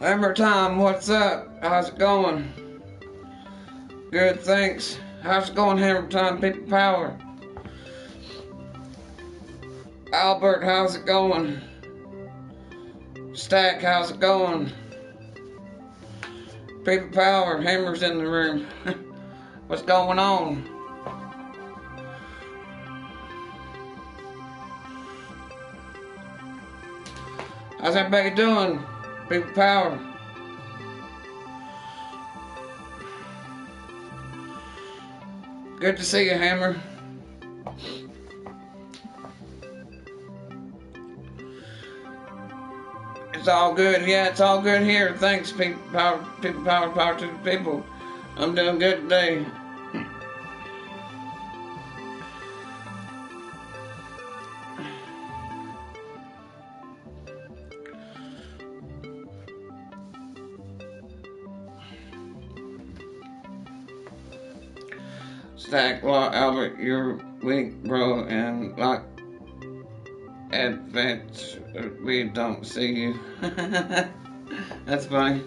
Hammer time, what's up? How's it going? Good, thanks. How's it going, Hammer time, people power? Albert, how's it going? Stack, how's it going? People power, Hammer's in the room. What's going on? How's everybody doing? People power. Good to see you, Hammer. It's all good. Yeah, it's all good here. Thanks, people power, power to the people. I'm doing good today. Stack, well, Albert, you're weak, bro, and like advance, we don't see you. That's funny.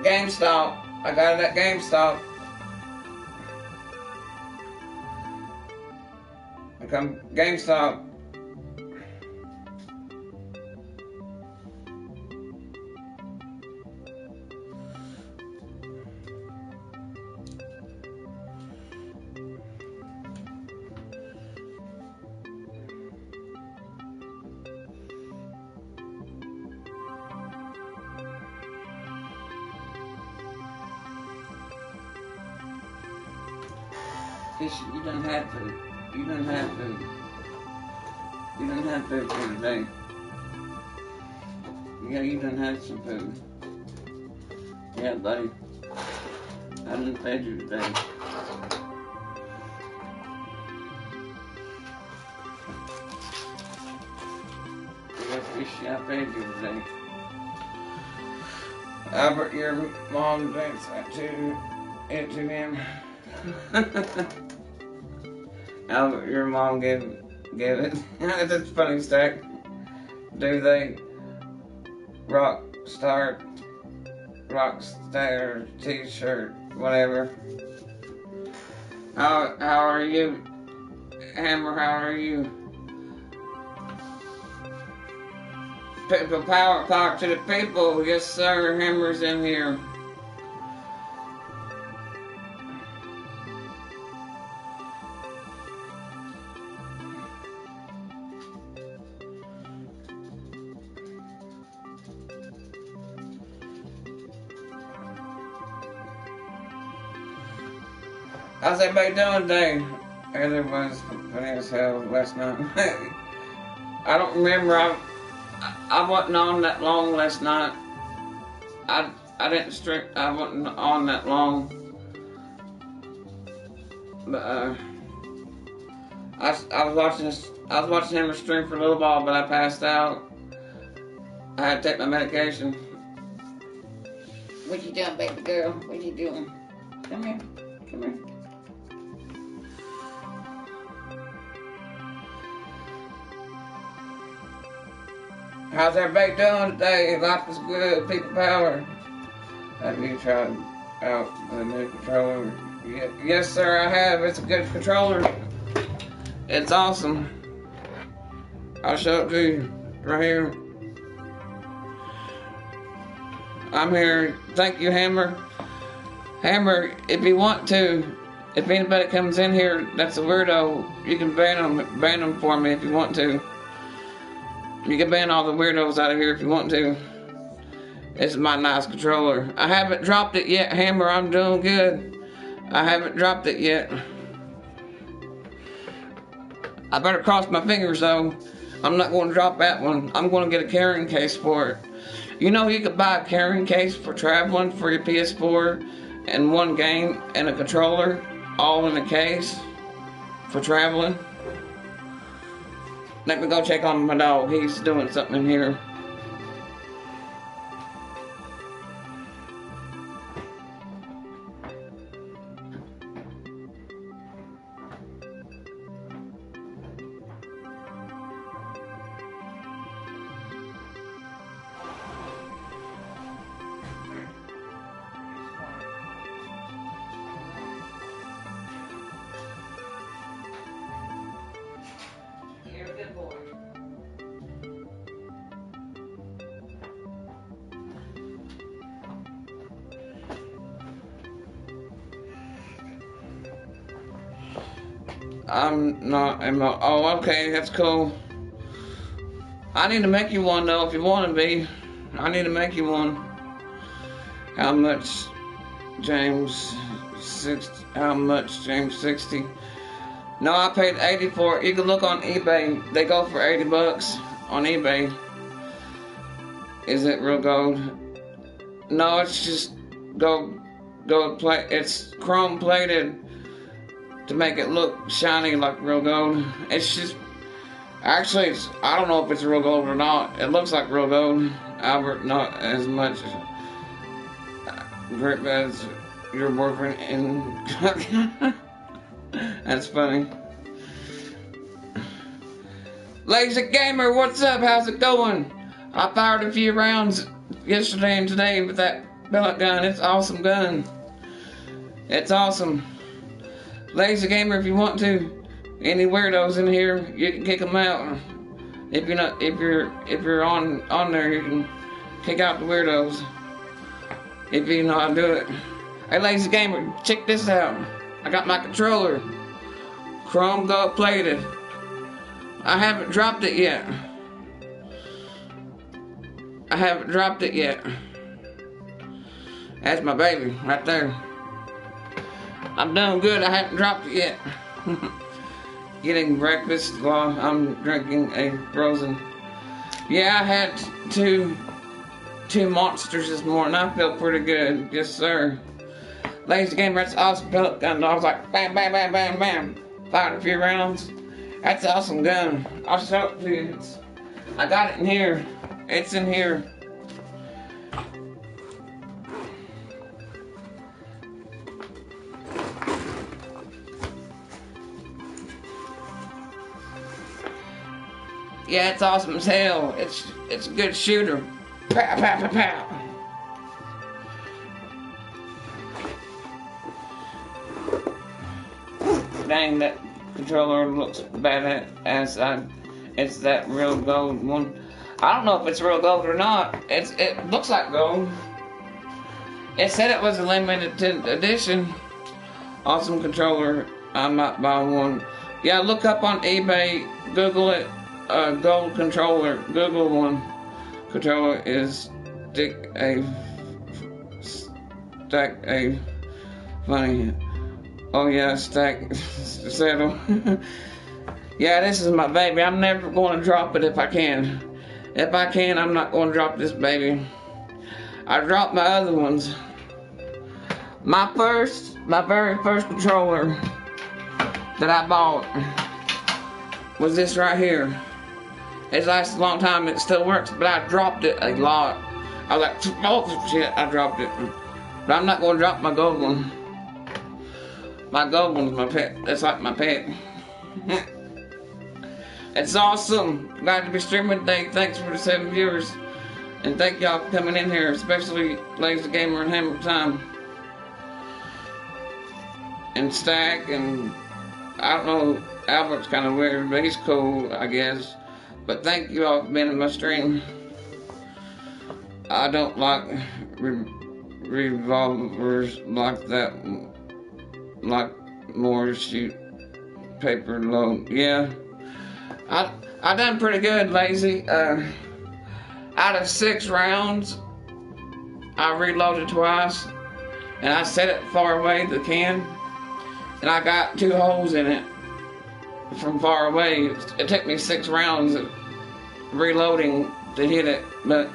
GameStop. I got it at GameStop. I come GameStop. You don't have to. You don't have to. You don't have food for today. Yeah, you don't have some food. Yeah, buddy. I didn't fed you today. Yeah, fish, I fed you today. Albert, your mom drinks that too. It to him. Albert, your mom gave it. That's funny, Stack. Do they rockstar t-shirt, whatever. How are you, Hammer? How are you? People power to the people. Yes, sir. Hammer's in here. How's everybody doing today? Everybody was funny as hell last night. I don't remember. I wasn't on that long last night. I didn't stream. I wasn't on that long. But I was watching him stream for a little while, but I passed out. I had to take my medication. What you doing, baby girl? What you doing? Come here. Come here. How's everybody doing today? Life is good. People power. Have you tried out the new controller? Yes, sir, I have. It's a good controller. It's awesome. I'll show it to you right here. I'm here. Thank you, Hammer. Hammer, if you want to, if anybody comes in here that's a weirdo, you can ban them for me if you want to. You can ban all the weirdos out of here if you want to. It's my nice controller. I haven't dropped it yet, Hammer. I'm doing good. I haven't dropped it yet. I better cross my fingers though. I'm not going to drop that one. I'm going to get a carrying case for it. You know, you could buy a carrying case for traveling for your PS4 and one game and a controller all in a case for traveling. Let me go check on my dog. He's doing something in here. You're a good boy. Oh, okay, that's cool. I need to make you one though if you want to be. I need to make you one. How much, James? How much, James? 60. No, I paid 80 for it. You can look on eBay. They go for 80 bucks on eBay. Is it real gold? No, it's just gold plate. It's chrome plated to make it look shiny like real gold. It's just, actually, I don't know if it's real gold or not. It looks like real gold. Albert, not as much grip as your boyfriend in. That's funny. Lazy Gamer, what's up? How's it going? I fired a few rounds yesterday and today with that pellet gun. It's an awesome gun. It's awesome. Lazy Gamer, if you want to, any weirdos in here, you can kick them out. If you're on there, you can kick out the weirdos. If you know how to do it. Hey, Lazy Gamer, check this out. I got my controller, chrome gold plated. I haven't dropped it yet. I haven't dropped it yet. That's my baby right there. I'm doing good. I haven't dropped it yet. Getting breakfast while I'm drinking a frozen. Yeah, I had two monsters this morning. I feel pretty good. Yes, sir. Lazy Gamer, that's awesome pellet gun. I was like, bam, bam, bam, bam, bam. Fired a few rounds. That's an awesome gun. I'll show it to you. I got it in here. It's in here. Yeah, it's awesome as hell. It's a good shooter. Pow, pow, pow, pow. Dang, that controller looks bad as it's that real gold one. I don't know if it's real gold or not. It looks like gold. It said it was a limited edition. Awesome controller. I might buy one. Yeah, look up on eBay. Google it. Gold controller. Google one. Controller is stack a funny. Oh yeah, stack settle. Yeah, this is my baby. I'm never going to drop it if I can. If I can, I'm not going to drop this baby. I dropped my other ones. My very first controller that I bought was this right here. It's lasted a long time. It still works, but I dropped it a lot. I was like, oh shit, I dropped it. But I'm not going to drop my gold one. My gold one's my pet. That's like my pet. It's awesome. Glad to be streaming today. Thanks for the 7 viewers. And thank y'all for coming in here, especially Lazy Gamer and Hammer Time. And Stack, and I don't know, Albert's kind of weird, but he's cool, I guess. But thank you all for being in my stream. I don't like revolvers like that. Like more shoot paper load. Yeah, I done pretty good, Lazy. Out of 6 rounds, I reloaded twice, and I set it far away the can, and I got 2 holes in it from far away. It took me 6 rounds reloading to hit it, but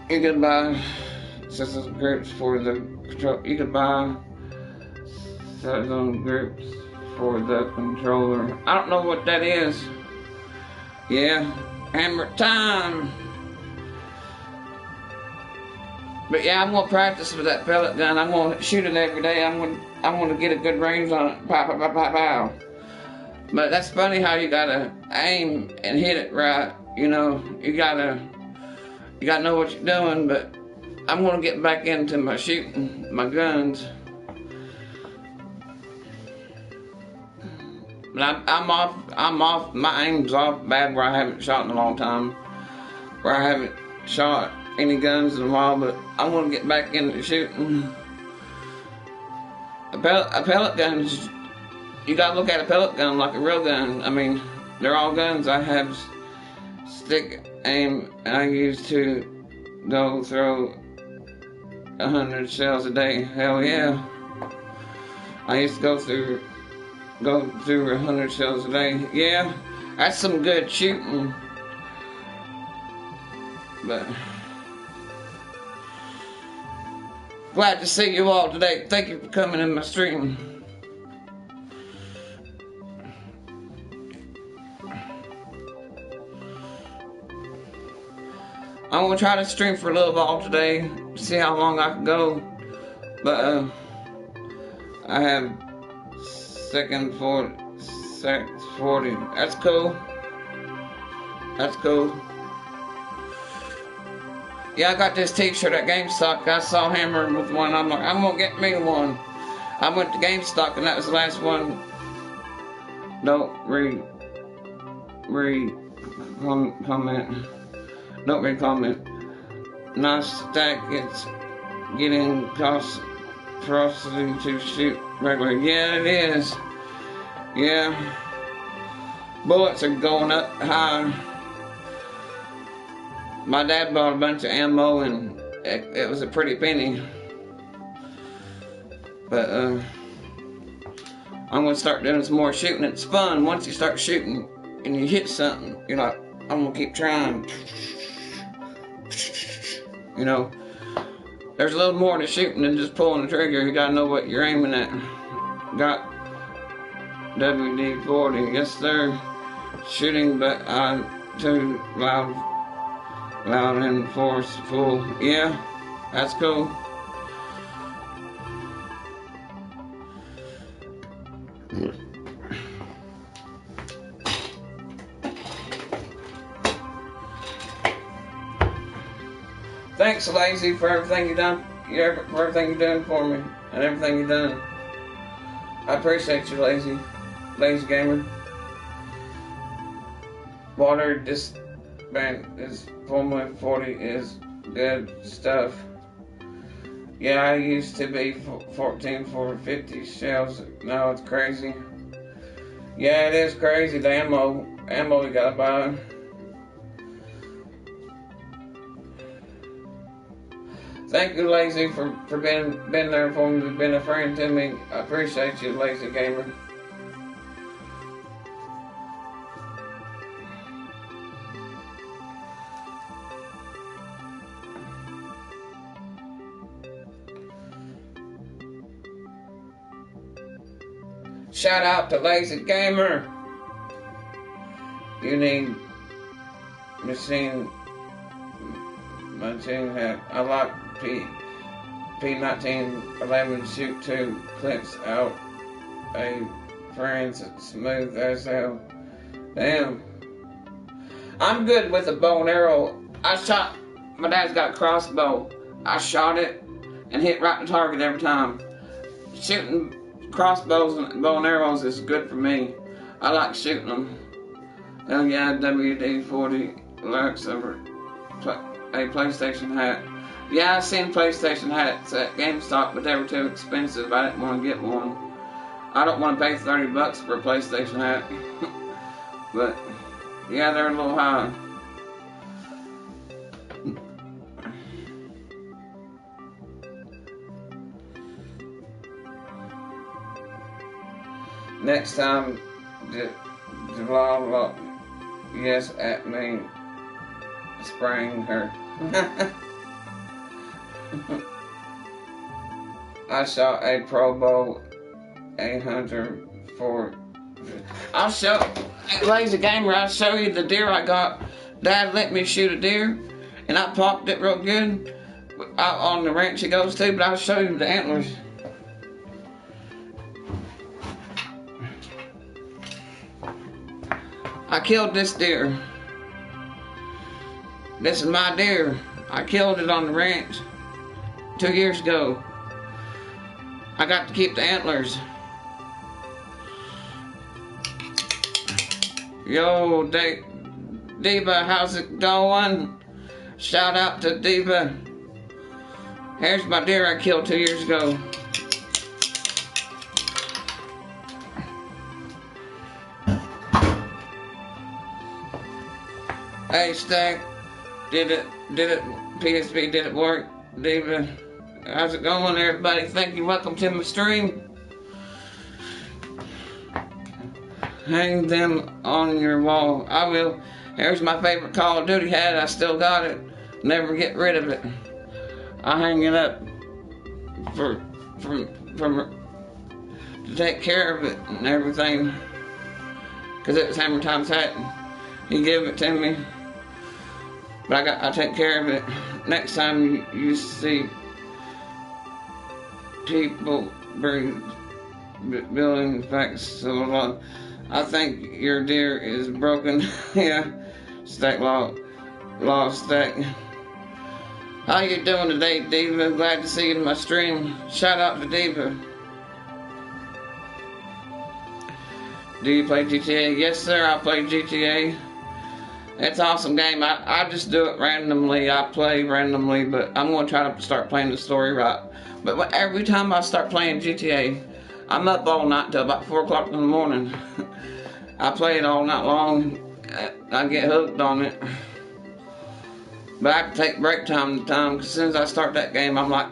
you could buy system groups for the control. You could buy system groups for the controller. I don't know what that is. Yeah, hammer time. But yeah, I'm gonna practice with that pellet gun. I'm gonna shoot it every day. I'm gonna get a good range on it. Pow, pow, pow, pow, pow. But that's funny how you gotta aim and hit it right. You know, you gotta know what you're doing. But I'm gonna get back into my shooting, my guns. But I'm off. My aim's off bad where I haven't shot in a long time. Where I haven't shot any guns in a while, but I want to get back into shooting. A pellet gun, you gotta look at a pellet gun like a real gun. I mean, they're all guns. I have stick aim, and I used to go throw 100 shells a day. Hell yeah. I used to go through 100 shells a day. Yeah, that's some good shooting. But glad to see you all today. Thank you for coming in my stream. I'm gonna try to stream for a little while today, see how long I can go. But I have second 40. That's cool. That's cool. Yeah, I got this t-shirt at GameStop. I saw Hammer with one. I'm like, I'm gonna get me one. I went to GameStop and that was the last one. Don't comment. Don't comment. Nice stack. It's getting costly to shoot regular. Yeah, it is. Yeah. Bullets are going up high. My dad bought a bunch of ammo and it was a pretty penny. But I'm gonna start doing some more shooting. It's fun once you start shooting and you hit something. You're like, I'm gonna keep trying. You know, there's a little more to shooting than just pulling the trigger. You gotta know what you're aiming at. Got WD-40. Yes, sir. Shooting, but I'm too loud and forceful. Yeah, that's cool. Thanks, Lazy, for everything you've done. For everything you're doing for me, and everything you've done. I appreciate you, Lazy Gamer. Water disband is Formula 40 is good stuff. Yeah, I used to be 14 for 50 shells. Now it's crazy. Yeah, it is crazy. The ammo you gotta buy. Thank you, Lazy, for being there for me, being a friend to me. I appreciate you, Lazy Gamer. Shout out to Lazy Gamer. You need machine hat. I like P1911 shoot 2 clips out a friend's smooth as hell. Damn. I'm good with a bow and arrow. My dad's got a crossbow. I shot it and hit right in the target every time. Shooting crossbows and bow and arrows is good for me. I like shooting them. Hell yeah, WD-40 lurks over a PlayStation hat. Yeah, I seen PlayStation hats at GameStop, but they were too expensive. I didn't want to get one. I don't want to pay $30 for a PlayStation hat. But yeah, they're a little high. Next time, yes at me spraying her. I shot a Pro Bowl 800 for. I'll show, Lazy Gamer, I'll show you the deer I got. Dad let me shoot a deer, and I popped it real good. Out on the ranch it goes to, but I'll show you the antlers. I killed this deer. This is my deer. I killed it on the ranch 2 years ago. I got to keep the antlers. Yo, Diva, how's it going? Shout out to Diva. Here's my deer I killed 2 years ago. Hey, Stack, did it, PSP, did it work? Diva, how's it going, everybody? Thank you, welcome to my stream. Hang them on your wall. I will. Here's my favorite Call of Duty hat. I still got it. Never get rid of it. I hang it up to take care of it and everything. Cause it was Hammer Time's hat. He gave it to me. But I take care of it. Next time you see people building facts so long. I think your deer is broken. Yeah, Stack Law Stack. How you doing today, Diva? Glad to see you in my stream. Shout out to Diva. Do you play GTA? Yes, sir, I play GTA. It's an awesome game. I just do it randomly. I play randomly, but I'm going to try to start playing the story right. But every time I start playing GTA, I'm up all night till about 4 o'clock in the morning. I play it all night long. I get hooked on it. But I have to take break time to time, because as soon as I start that game, I'm like,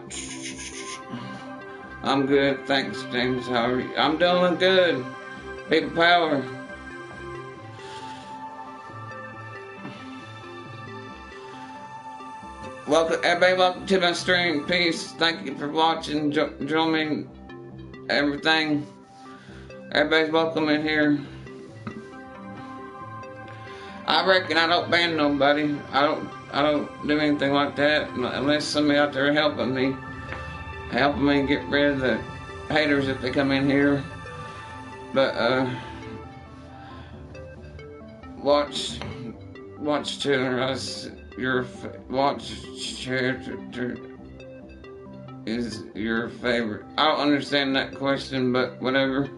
I'm good. Thanks, James. How are you? I'm doing good. People power. Welcome, everybody. Welcome to my stream. Peace. Thank you for watching. Join me. Everything. Everybody's welcome in here. I reckon I don't ban nobody. I don't do anything like that unless somebody out there helping me get rid of the haters if they come in here. But watch to us. Watch share is your favorite. I don't understand that question, but whatever.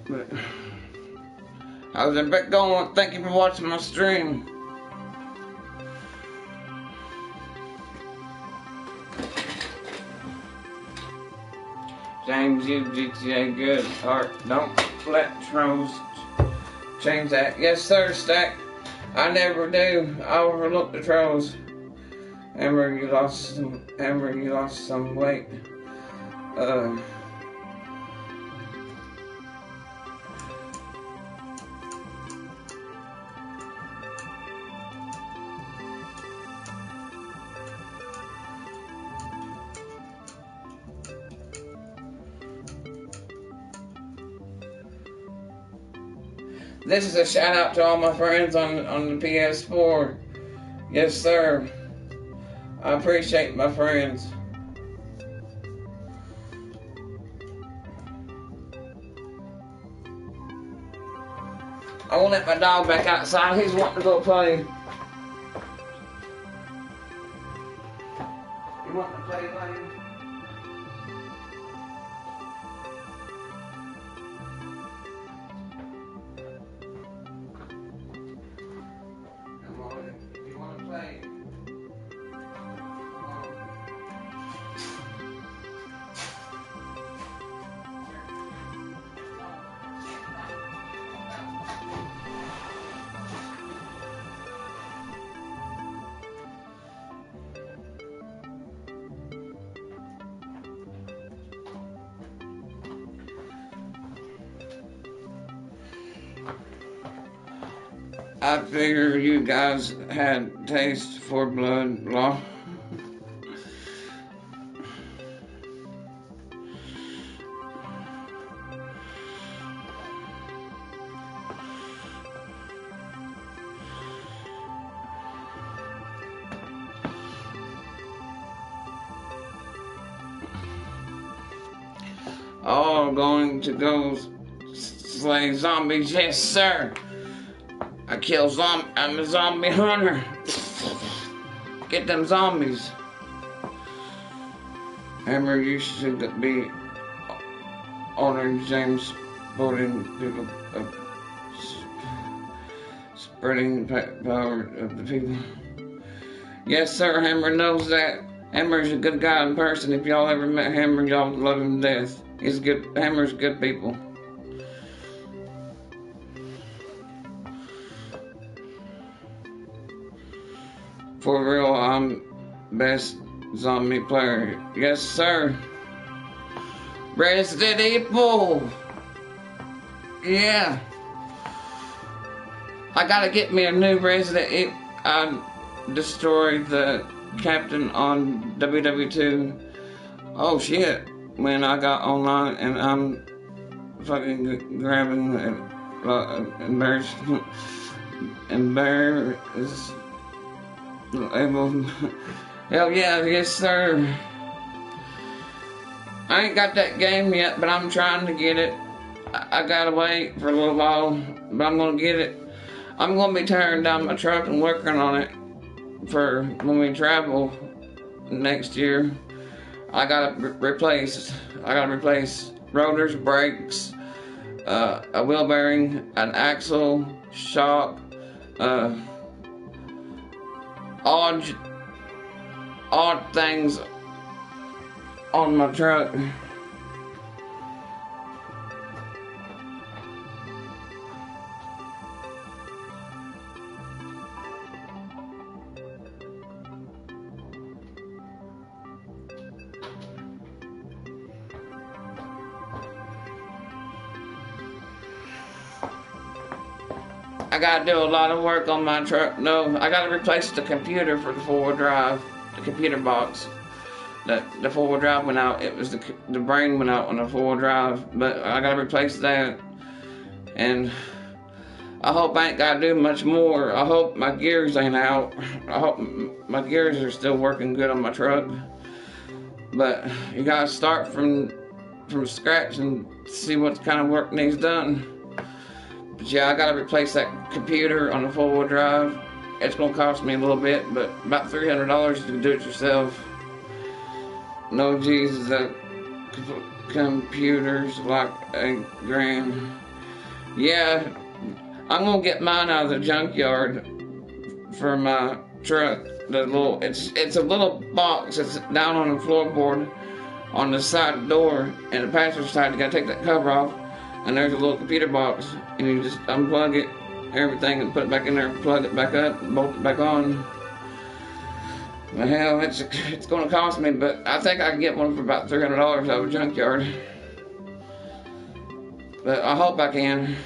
But how's everybody going? Thank you for watching my stream. James, you GTA good art. Don't let trolls change that. Yes, sir, Stack. I never do. I overlook the trolls. Amber, you lost some weight. This is a shout out to all my friends on the PS4. Yes, sir. I appreciate my friends. I won't let my dog back outside. He's wanting to go play. You want to play, buddy? I figure you guys had taste for blood law. All going to go slay zombies, yes sir. I'm a zombie hunter. Get them zombies. Hammer, you should be honoring James voting people spreading power of the people. Yes sir, Hammer knows that. Hammer's a good guy in person. If y'all ever met Hammer, y'all love him to death. He's good. Hammer's good people. For real, I'm best zombie player. Yes, sir. Resident Evil. Yeah. I gotta get me a new Resident Evil. I destroyed the captain on WW2. Oh shit. When I got online and I'm fucking grabbing embarrassed. Hell yeah, yes sir. I ain't got that game yet, but I'm trying to get it. I gotta wait for a little while, but I'm gonna get it. I'm gonna be tearing down my truck and working on it for when we travel next year. I gotta replace rotors, brakes, a wheel bearing, an axle, shock, odd things on my truck. I gotta do a lot of work on my truck. No, I gotta replace the computer for the four-wheel drive, the computer box. The four-wheel drive went out. It was the brain went out on the four-wheel drive, but I gotta replace that. And I hope I ain't gotta do much more. I hope my gears ain't out. I hope my gears are still working good on my truck. But you gotta start from scratch and see what kind of work needs done. But yeah, I gotta replace that computer on the four-wheel drive. It's gonna cost me a little bit, but about $300 to do it yourself. No Jesus, that computer's like $8,000. Yeah, I'm gonna get mine out of the junkyard for my truck. It's a little box that's down on the floorboard on the side door, and the passenger side, you gotta take that cover off. And there's a little computer box, and you just unplug it, everything, and put it back in there, plug it back up, bolt it back on. Well, hell, it's going to cost me, but I think I can get one for about $300 out of a junkyard. But I hope I can.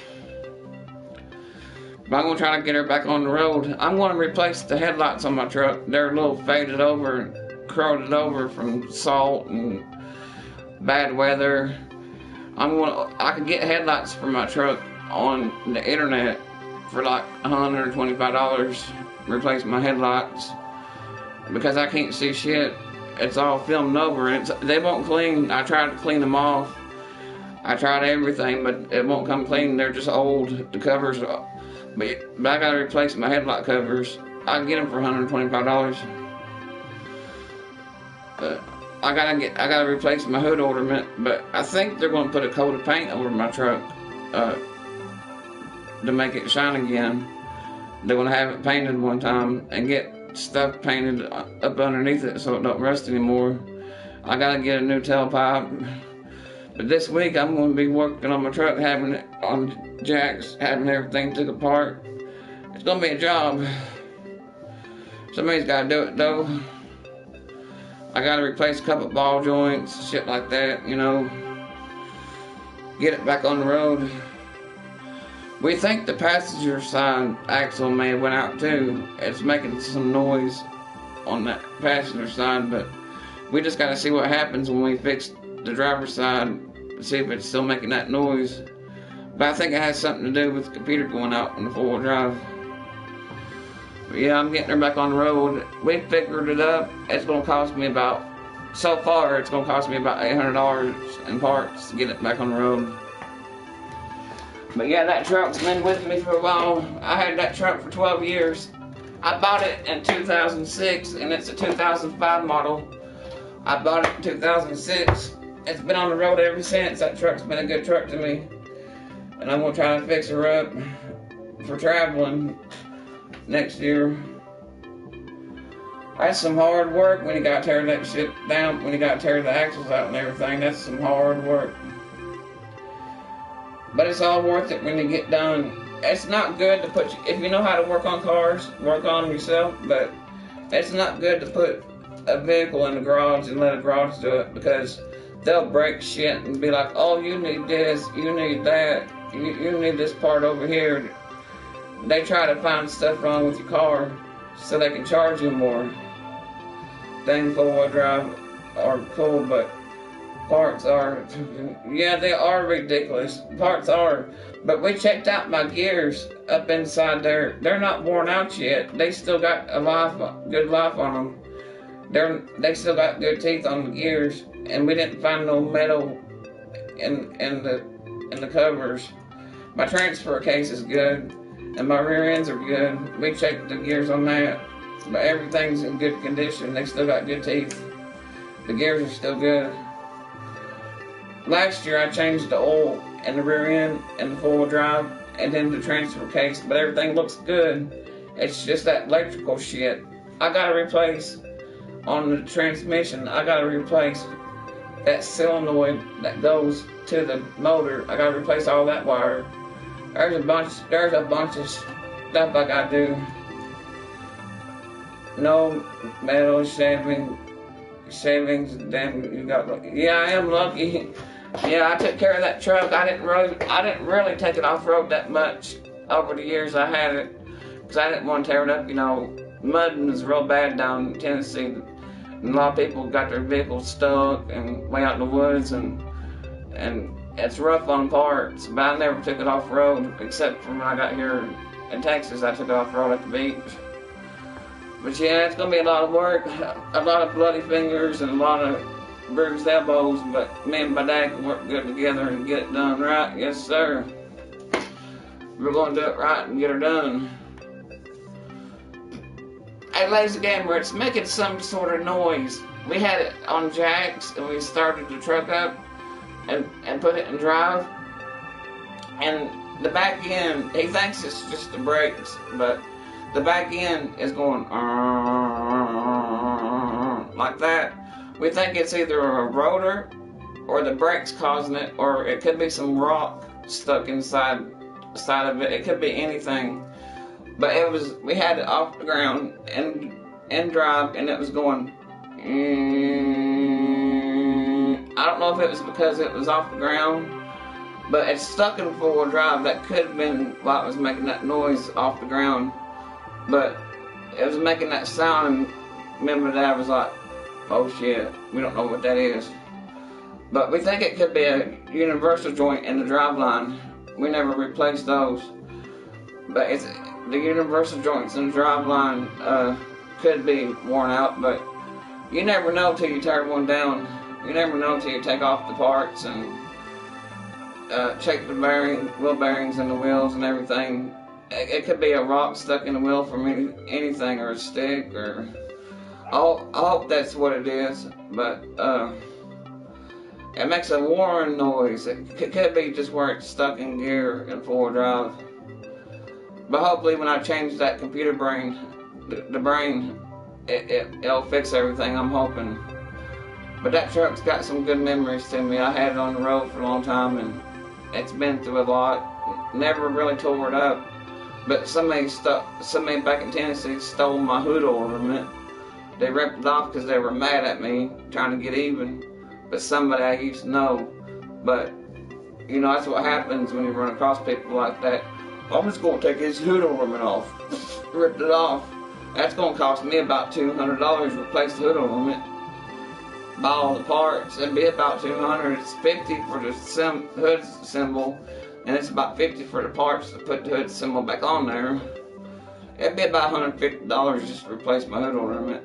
But I'm going to try to get her back on the road. I'm going to replace the headlights on my truck. They're a little faded over and corroded over from salt and bad weather. I could get headlights for my truck on the internet for like $125. Replace my headlights because I can't see shit. It's all filmed over and they won't clean. I tried to clean them off. I tried everything, but it won't come clean. They're just old. The covers, but I gotta replace my headlight covers. I can get them for $125. But I gotta replace my hood ornament, but I think they're gonna put a coat of paint over my truck to make it shine again. They're gonna have it painted one time and get stuff painted up underneath it so it don't rust anymore. I gotta get a new tailpipe. But this week I'm gonna be working on my truck, having it on jacks, having everything took apart. It's gonna be a job. Somebody's gotta do it though. I gotta replace a couple ball joints, shit like that, you know. Get it back on the road. We think the passenger side axle may have went out too. It's making some noise on that passenger side, but we just gotta see what happens when we fix the driver's side, see if it's still making that noise. But I think it has something to do with the computer going out on the four-wheel drive. But yeah, I'm getting her back on the road. We figured it up. It's gonna cost me about, so far, it's gonna cost me about $800 in parts to get it back on the road. But yeah, that truck's been with me for a while. I had that truck for 12 years. I bought it in 2006, and it's a 2005 model. I bought it in 2006. It's been on the road ever since. That truck's been a good truck to me. And I'm gonna try to fix her up for traveling next year. That's some hard work when you gotta tear that shit down, when you gotta tear the axles out and everything. That's some hard work. But it's all worth it when you get done. It's not good to put, if you know how to work on cars, work on them yourself, but it's not good to put a vehicle in the garage and let a garage do it, because they'll break shit and be like, oh, you need this, you need that, you need this part over here. They try to find stuff wrong with your car so they can charge you more. Things four-wheel drive are cool, but parts are, yeah, they are ridiculous. Parts are, but we checked out my gears up inside there. They're not worn out yet. They still got a good life on them. They still got good teeth on the gears, and we didn't find no metal in the covers. My transfer case is good, and my rear ends are good. We checked the gears on that, but everything's in good condition. They still got good teeth. The gears are still good. Last year I changed the oil in the rear end and the four-wheel drive and then the transfer case, but everything looks good. It's just that electrical shit. I gotta replace on the transmission. I gotta replace that solenoid that goes to the motor. I gotta replace all that wire. There's a bunch of stuff I gotta do. No metal shavings. Damn, you got. Yeah, I am lucky. Yeah, I took care of that truck. I didn't really take it off road that much over the years I had it, because I didn't want to tear it up. You know, mudding is real bad down in Tennessee, and a lot of people got their vehicles stuck and way out in the woods, and it's rough on parts. But I never took it off road, except for when I got here in Texas. I took it off road at the beach. But yeah, it's gonna be a lot of work, a lot of bloody fingers and a lot of bruised elbows, but me and my dad can work good together and get it done right. Yes, sir. We're gonna do it right and get her done. Hey, Lazy Gamer, it's making some sort of noise. We had it on jacks and we started the truck up and put it in drive. And the back end, he thinks it's just the brakes, but the back end is going like that. We think it's either a rotor or the brakes causing it, or it could be some rock stuck inside of it. It could be anything. But we had it off the ground and drive, and it was going. I don't know if it was because it was off the ground, but it's stuck in four-wheel drive. That could have been why it was making that noise off the ground. But it was making that sound, and me and my dad was like, oh shit, we don't know what that is. But we think it could be a universal joint in the driveline. We never replaced those. But it's the universal joints in the driveline could be worn out, but you never know till you tear one down. You never know till you take off the parts and check the wheel bearings and the wheels and everything. It could be a rock stuck in the wheel from anything, or a stick, or I hope that's what it is. But it makes a whirring noise. It could be just where it's stuck in gear in four-wheel drive. But hopefully when I change that computer brain, the brain, it'll fix everything, I'm hoping. But that truck's got some good memories to me. I had it on the road for a long time, and it's been through a lot. Never really tore it up. But somebody back in Tennessee stole my hood ornament. They ripped it off because they were mad at me, trying to get even. But somebody I used to know. But, you know, that's what happens when you run across people like that. I'm just going to take his hood ornament off. Ripped it off. That's going to cost me about $200 to replace the hood ornament. Buy all the parts. It'd be about $200. It's $50 for the hood symbol, and it's about $50 for the parts to put the hood symbol back on there. It'd be about $150 just to replace my hood ornament.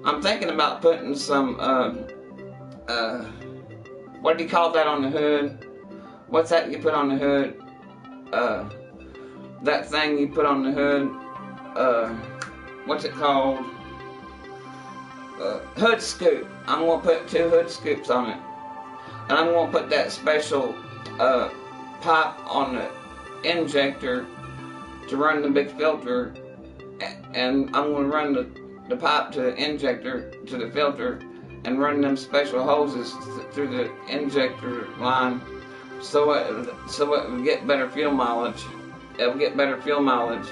I'm thinking about putting some, what do you call that on the hood? What's that you put on the hood? That thing you put on the hood, what's it called? Hood scoop. I'm going to put 2 hood scoops on it. And I'm going to put that special pipe on the injector to run the big filter, and I'm going to run the pipe to the injector to the filter and run them special hoses through the injector line so it will get better fuel mileage. It will get better fuel mileage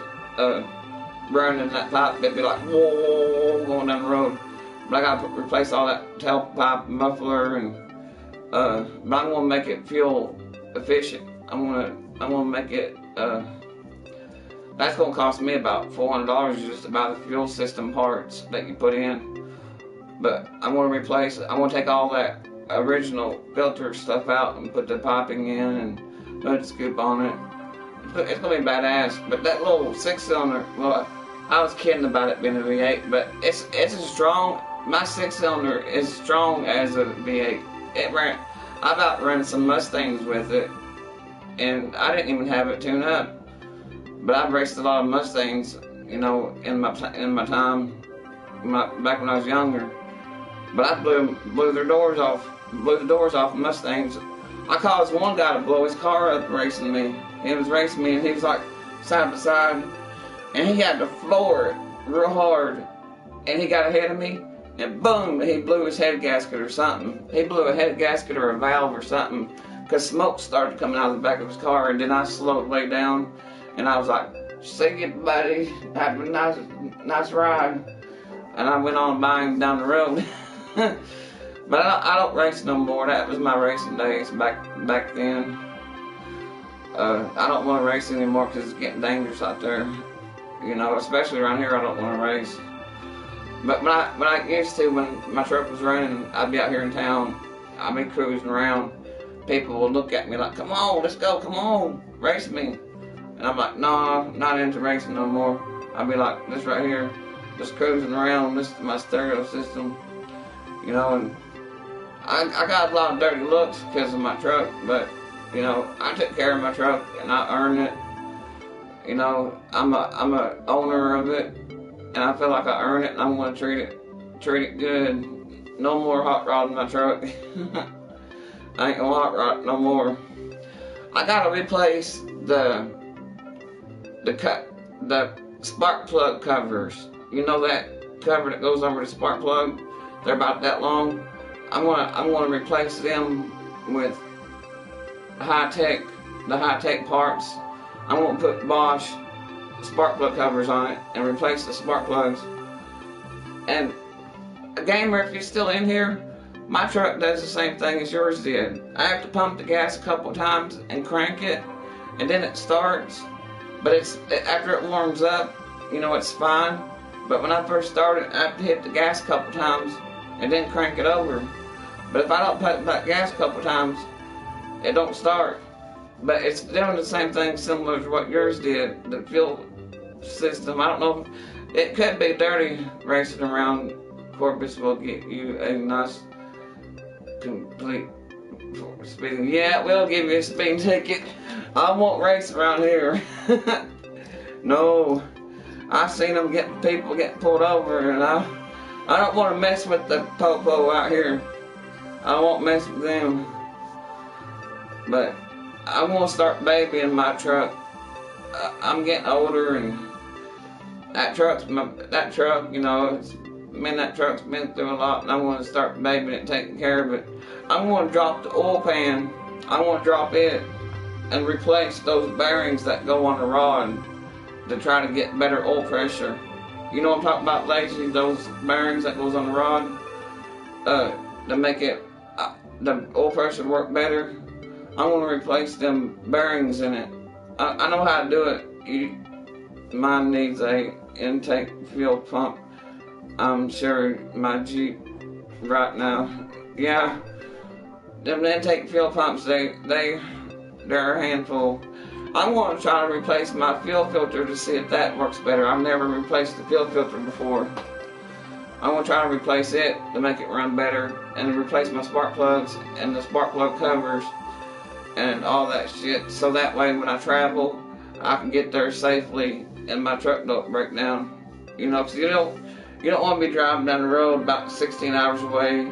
running that pipe. It'd be like whoa going down the road. But I gotta replace all that tailpipe muffler and but I'm gonna make it fuel efficient. I'm gonna make it that's gonna cost me about $400 just to buy the fuel system parts that you put in. But I'm gonna take all that original filter stuff out and put the piping in and hood scoop on it. It's gonna be badass. But that little 6-cylinder, well, I was kidding about it being a V8, but it's a strong. My 6-cylinder is strong as a V8. I've outrun some Mustangs with it, and I didn't even have it tuned up. But I've raced a lot of Mustangs, you know, in my time, back when I was younger. But I blew their doors off, of Mustangs. I caused one guy to blow his car up racing me. He was racing me, and he was like side by side, and he had to floor it real hard, and he got ahead of me, and boom, he blew his head gasket or something. He blew a head gasket or a valve or something, because smoke started coming out of the back of his car, and then I slowed way down, and I was like, "See you, buddy. Have a nice ride." And I went on by him down the road. But I don't race no more. That was my racing days back then. I don't want to race anymore because it's getting dangerous out there. You know, especially around here, I don't want to race. But when I used to, when my truck was running, I'd be out here in town. I'd be cruising around. People would look at me like, "Come on, let's go, come on, race me." And I'm like, "No, not into racing no more." I'd be like, "This right here, just cruising around, listen to my stereo system." You know, and I got a lot of dirty looks because of my truck, but, you know, I took care of my truck and I earned it. You know, I'm a owner of it, and I feel like I earned it, and I'm gonna treat it good. No more hot rodding my truck. I ain't gonna hot rod no more. I gotta replace the spark plug covers. You know that cover that goes over the spark plug? They're about that long. I'm gonna replace them with the high tech parts. I'm gonna put Bosch spark plug covers on it and replace the spark plugs. And a gamer, if you're still in here, my truck does the same thing as yours did. I have to pump the gas a couple times and crank it, and then it starts. But after it warms up, you know, it's fine. But when I first started, I have to hit the gas a couple times and then crank it over. But if I don't put that gas a couple times, it don't start. But it's doing the same thing similar to what yours did, the fuel system. I don't know, it could be dirty racing around. Corpus will get you a nice complete speeding. Yeah, we'll give you a speeding ticket. I won't race around here. No, I've seen them people get pulled over, and I don't want to mess with the popo out here. I won't mess with them. But I'm gonna start babying my truck. I'm getting older, and that truck, you know, that truck's been through a lot, and I'm gonna start babying it, taking care of it. I'm gonna drop the oil pan. I want to drop it and replace those bearings that go on the rod to try to get better oil pressure. You know what I'm talking about, Lacey? Those bearings that goes on the rod to make it the oil pressure work better. I'm gonna replace them bearings in it I know how to do it. Mine needs a intake fuel pump. I'm sure my Jeep right now. Yeah, them intake fuel pumps, they're a handful. I'm going to try to replace my fuel filter to see if that works better. I've never replaced the fuel filter before. I'm going to try to replace it to make it run better, and replace my spark plugs and the spark plug covers and all that shit, so that way when I travel, I can get there safely and my truck don't break down. You know, because you don't want to be driving down the road about 16 hours away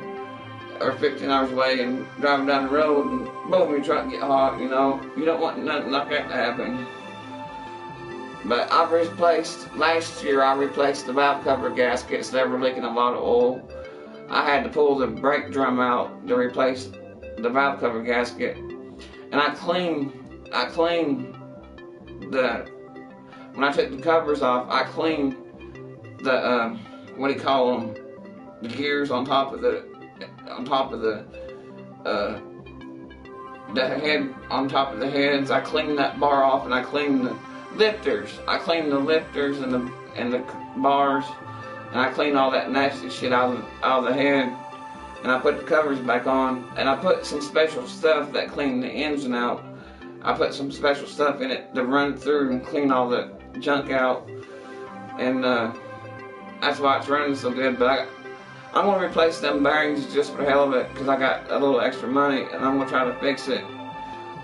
or 15 hours away and driving down the road and boom, your truck get hot, you know. You don't want nothing like that to happen. But last year I replaced the valve cover gaskets. They were leaking a lot of oil. I had to pull the brake drum out to replace the valve cover gasket. And I cleaned when I took the covers off, I cleaned the, what do you call them? The gears on top of the head, on top of the heads. I cleaned that bar off, and I cleaned the lifters. I cleaned the lifters and the bars, and I cleaned all that nasty shit out of the head. And I put the covers back on, and I put some special stuff that cleaned the engine out. I put some special stuff in it to run through and clean all the junk out, and that's why it's running so good. But I'm going to replace them bearings just for the hell of it, because I got a little extra money, and I'm going to try to fix it.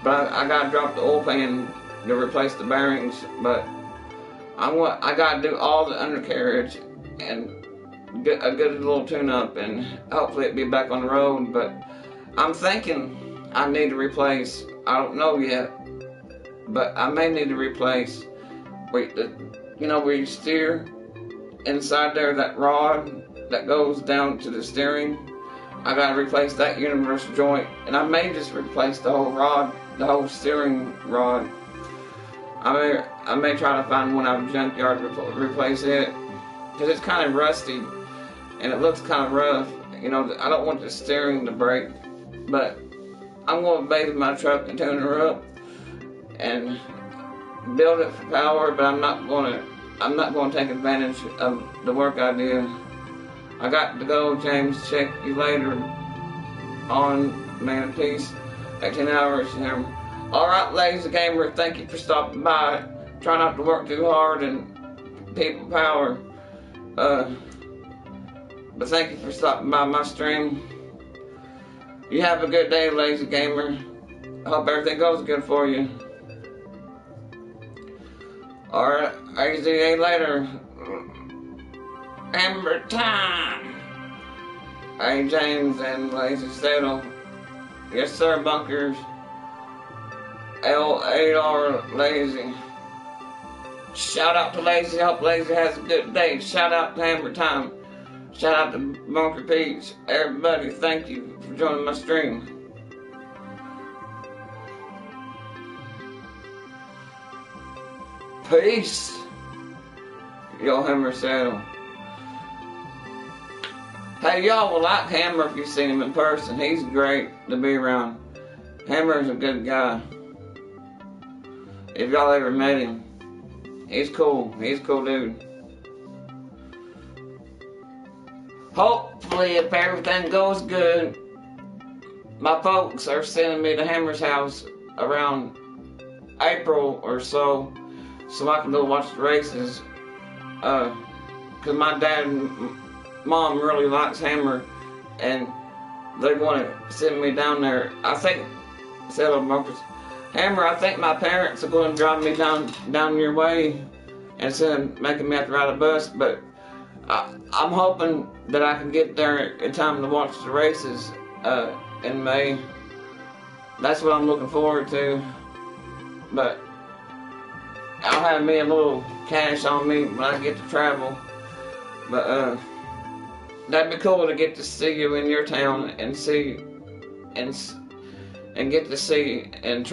But I got to drop the oil pan to replace the bearings, but I got to do all the undercarriage and get a good little tune-up, and hopefully it'll be back on the road. But I'm thinking I need to replace, I don't know yet, but I may need to replace, where you steer inside there, that rod that goes down to the steering. I gotta replace that universal joint, and I may just replace the whole rod, the whole steering rod. I may try to find one out of the junkyard to replace it, because it's kind of rusty and it looks kind of rough. You know, I don't want the steering to break, but I'm going to bathe my truck and tune her up and build it for power. But I'm not going to take advantage of the work I did. I got to go, James. Check you later on Maynard. Peace. 18 hours. Alright, lazy gamer, thank you for stopping by. Try not to work too hard and people power. But thank you for stopping by my stream. You have a good day, lazy gamer. I hope everything goes good for you. Alright, I'll see you later. Hammer time! Hey, James and Lazy Settle. Yes, sir, bunkers. L8R Lazy. Shout out to Lazy. Hope Lazy has a good day. Shout out to Hammer Time. Shout out to Bunker Peach. Everybody, thank you for joining my stream. Peace. Yo, Hammer Saddle. Hey, y'all will like Hammer if you've seen him in person. He's great to be around. Hammer's a good guy. If y'all ever met him, he's cool. He's a cool dude. Hopefully, if everything goes good, my folks are sending me to Hammer's house around April or so I can go watch the races. Cause my dad and mom really likes Hammer, and they want to send me down there. I think, Hammer, I think my parents are going to drive me down your way instead of making me have to ride a bus, but I'm hoping that I can get there in time to watch the races in May. That's what I'm looking forward to. But I'll have me a little cash on me when I get to travel. But that'd be cool to get to see you in your town and see and get to see and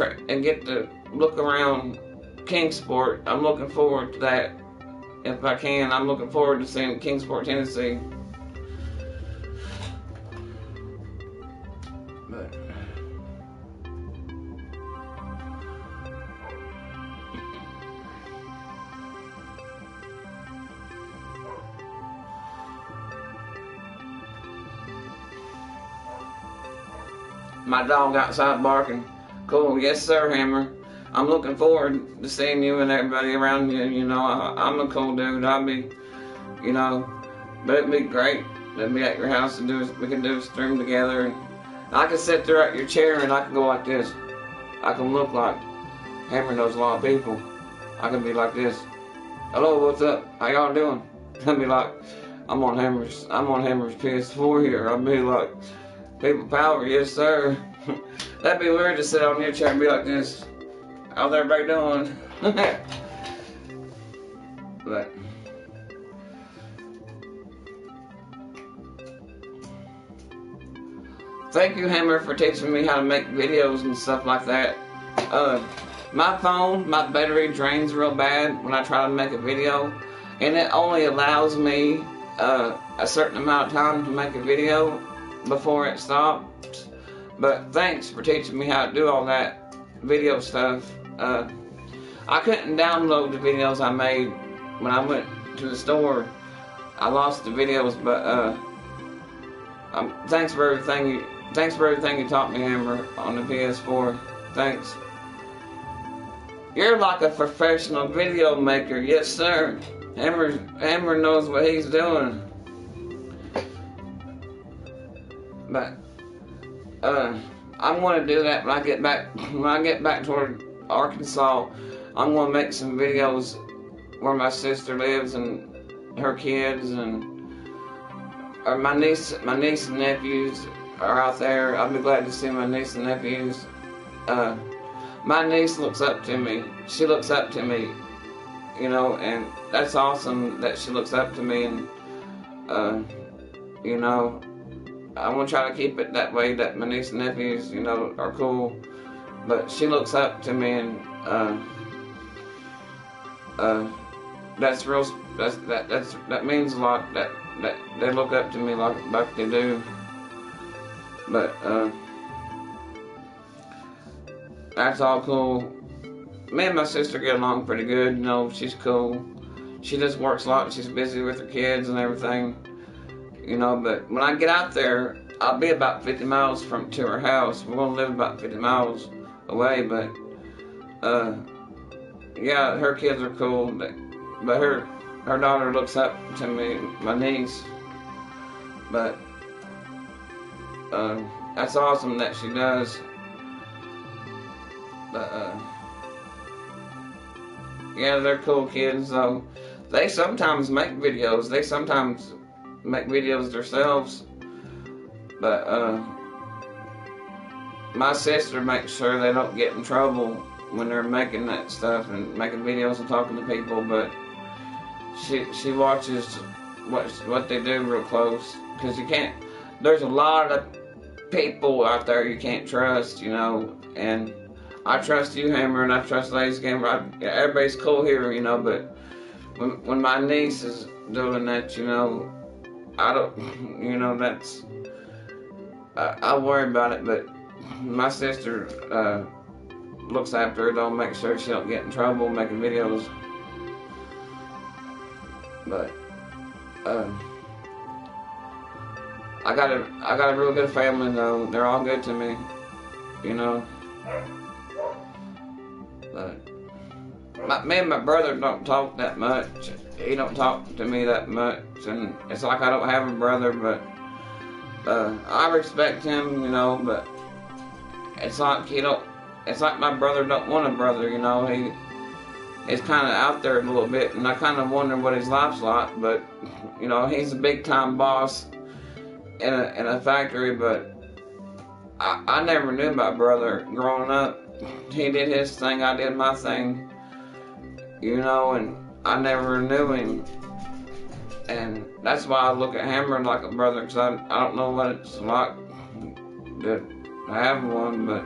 get to look around Kingsport. I'm looking forward to that. If I can, I'm looking forward to seeing Kingsport, Tennessee. But My dog outside barking. Cool, yes sir, Hammer. I'm looking forward to seeing you and everybody around you. You know, I'm a cool dude. I'll be, you know, but it'd be great to be at your house and we can do a stream together. And I can sit there at your chair and I can go like this. I can look like Hammer knows a lot of people. I can be like this. Hello, what's up? How y'all doing? I'll be like, I'm on Hammer's PS4 here. I'll be like, people power, yes sir. That'd be weird to sit on your chair and be like this. How's everybody doing? But thank you, Hammer, for teaching me how to make videos and stuff like that. My phone, my battery drains real bad when I try to make a video, and it only allows me a certain amount of time to make a video before it stops. But thanks for teaching me how to do all that video stuff. I couldn't download the videos I made when I went to the store. I lost the videos, but thanks for everything you taught me, Hammer, on the PS4. Thanks. You're like a professional video maker, yes sir. Hammer knows what he's doing. But I'm gonna do that when I get back toward Arkansas. I'm gonna make some videos where my sister lives and her kids or my niece and nephews are out there. I'll be glad to see my niece and nephews. My niece looks up to me. She looks up to me, you know, and that's awesome that she looks up to me. And you know, I want to try to keep it that way, that my niece and nephews, you know, are cool. But she looks up to me, and that means a lot. That they look up to me like they do. But that's all cool. Me and my sister get along pretty good. You know, she's cool. She just works a lot. She's busy with her kids and everything. You know, but when I get out there, I'll be about 50 miles to her house. We're gonna live about 50 miles away, but yeah, her kids are cool. But her daughter looks up to me, my niece. But that's awesome that she does. But yeah, they're cool kids. So they sometimes make videos. They sometimes make videos themselves. But my sister makes sure they don't get in trouble when they're making that stuff and making videos and talking to people. But she watches what they do real close, because you can't. There's a lot of people out there you can't trust, you know. And I trust you, Hammer, and I trust Lazy Gamer. Everybody's cool here, you know. But when my niece is doing that, you know, I don't, you know, that's. I worry about it, but my sister looks after her, don't make sure she don't get in trouble making videos. But I got a real good family though. They're all good to me, you know. But me and my brother don't talk that much. He don't talk to me that much, and it's like I don't have a brother, but I respect him, you know. But it's like it's like my brother don't want a brother, you know. He's kind of out there a little bit, and I kind of wonder what his life's like. But you know, he's a big time boss in a factory. But I never knew my brother growing up. He did his thing, I did my thing, you know, and I never knew him. And that's why I look at Hammer like a brother, because I don't know what it's like to have one, but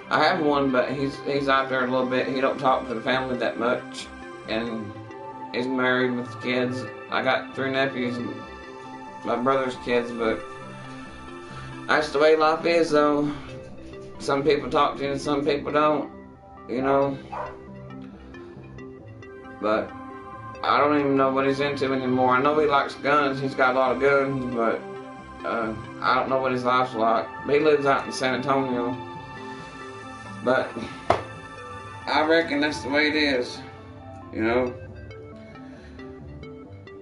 I have one, but he's out there a little bit. He don't talk to the family that much, and he's married with kids. I got 3 nephews and my brother's kids, but that's the way life is, though. Some people talk to you and some people don't, you know. But I don't even know what he's into anymore. I know he likes guns. He's got a lot of guns, but I don't know what his life's like. He lives out in San Antonio. But I reckon that's the way it is, you know.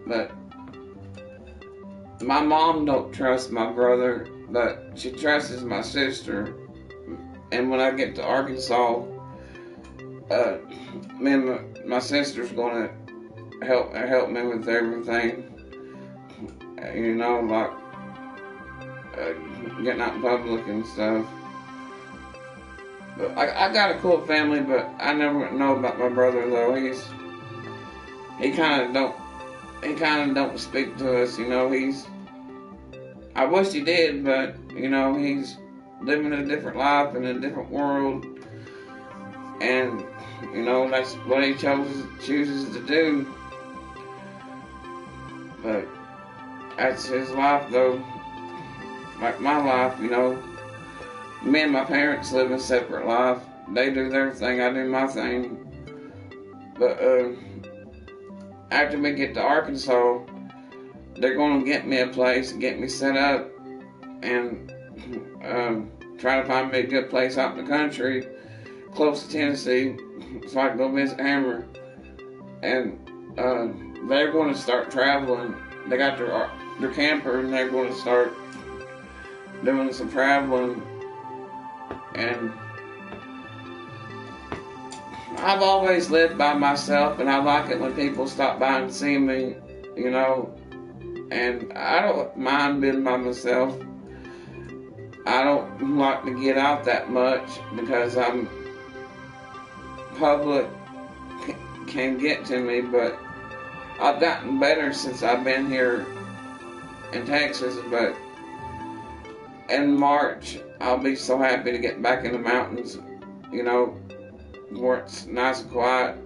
But my mom don't trust my brother, but she trusts my sister. And when I get to Arkansas, me and my sister's gonna help me with everything. You know, like getting out in public and stuff. But I got a cool family, but I never know about my brother though. He kind of don't speak to us. You know, I wish he did, but you know, he's living a different life in a different world, and you know, that's what he chooses to do. But that's his life though. Like my life, you know. Me and my parents live a separate life. They do their thing, I do my thing. But after we get to Arkansas, they're going to get me a place, get me set up, and try to find me a good place out in the country, close to Tennessee, so I can go visit Hammer. And they're going to start traveling. They got their camper, and they're going to start doing some traveling. And I've always lived by myself, and I like it when people stop by and see me, you know. And I don't mind being by myself. I don't like to get out that much because public can get to me, but I've gotten better since I've been here in Texas. But in March, I'll be so happy to get back in the mountains, you know, where it's nice and quiet.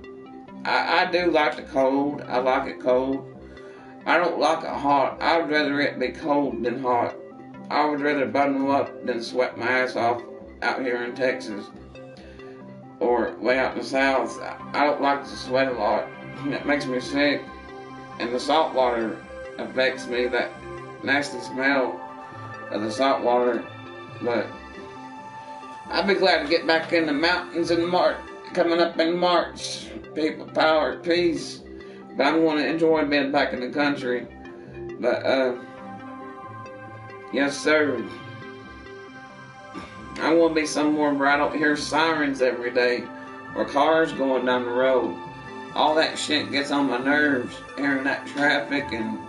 I do like the cold. I like it cold. I don't like it hot. I would rather it be cold than hot. I would rather bundle up than sweat my ass off out here in Texas or way out in the south. I don't like to sweat a lot. It makes me sick. And the salt water affects me, that nasty smell of the salt water. But I'll be glad to get back in the mountains in March, coming up in March. People, power, peace. But I'm going to enjoy being back in the country. But, yes, sir. I want to be somewhere where I don't hear sirens every day or cars going down the road. All that shit gets on my nerves, hearing that traffic and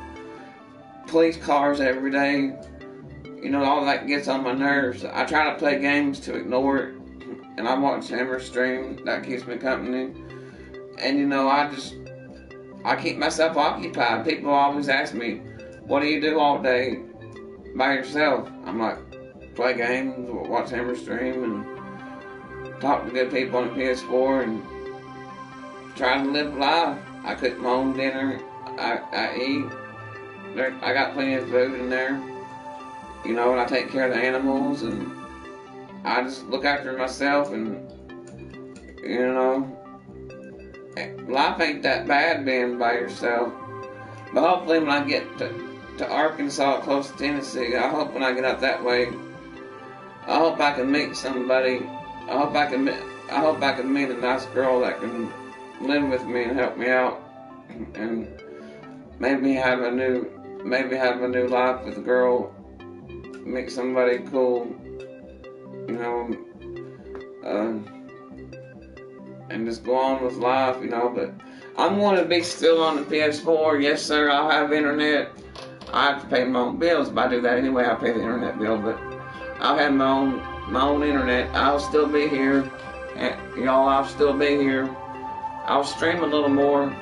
police cars every day. You know, all that gets on my nerves. I try to play games to ignore it, and I watch Hammer stream. That keeps me company. And you know, I keep myself occupied. People always ask me, what do you do all day by yourself? I'm like, play games, watch Hammer stream, and talk to good people on the PS4, and try to live life. I cook my own dinner. I eat. I got plenty of food in there. You know, and I take care of the animals, and I just look after myself, and you know, life ain't that bad being by yourself. But hopefully when I get to Arkansas, close to Tennessee, I hope when I get out that way, I hope I can meet somebody. I hope I can meet a nice girl that can live with me and help me out, and maybe have a new life with a girl. Meet somebody cool, you know, and just go on with life, you know. But I'm going to be still on the PS4. Yes, sir, I'll have internet. I have to pay my own bills, but I do that anyway. I pay the internet bill, but I'll have my own internet. I'll still be here, and y'all, I'll still be here. I'll stream a little more,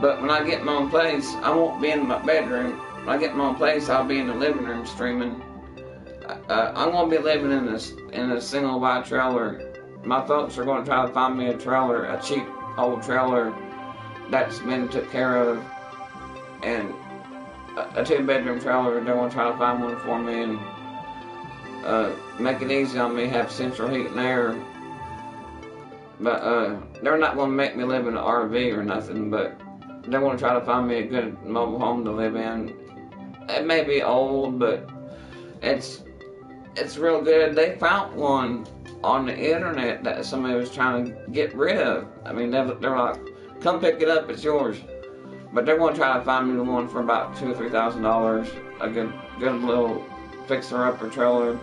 but when I get my own place, I won't be in my bedroom. When I get my own place, I'll be in the living room streaming. I'm going to be living in a single wide trailer. My folks are going to try to find me a trailer, a cheap old trailer that's been took care of, and a 2-bedroom trailer. They're going to try to find one for me and make it easy on me, have central heat and air. But they're not going to make me live in an RV or nothing, but they're going to try to find me a good mobile home to live in. It may be old, but It's real good. They found one on the internet that somebody was trying to get rid of. I mean, they're like, come pick it up, it's yours. But they're going to try to find me the one for about $2,000 or $3,000. A good little fixer-upper trailer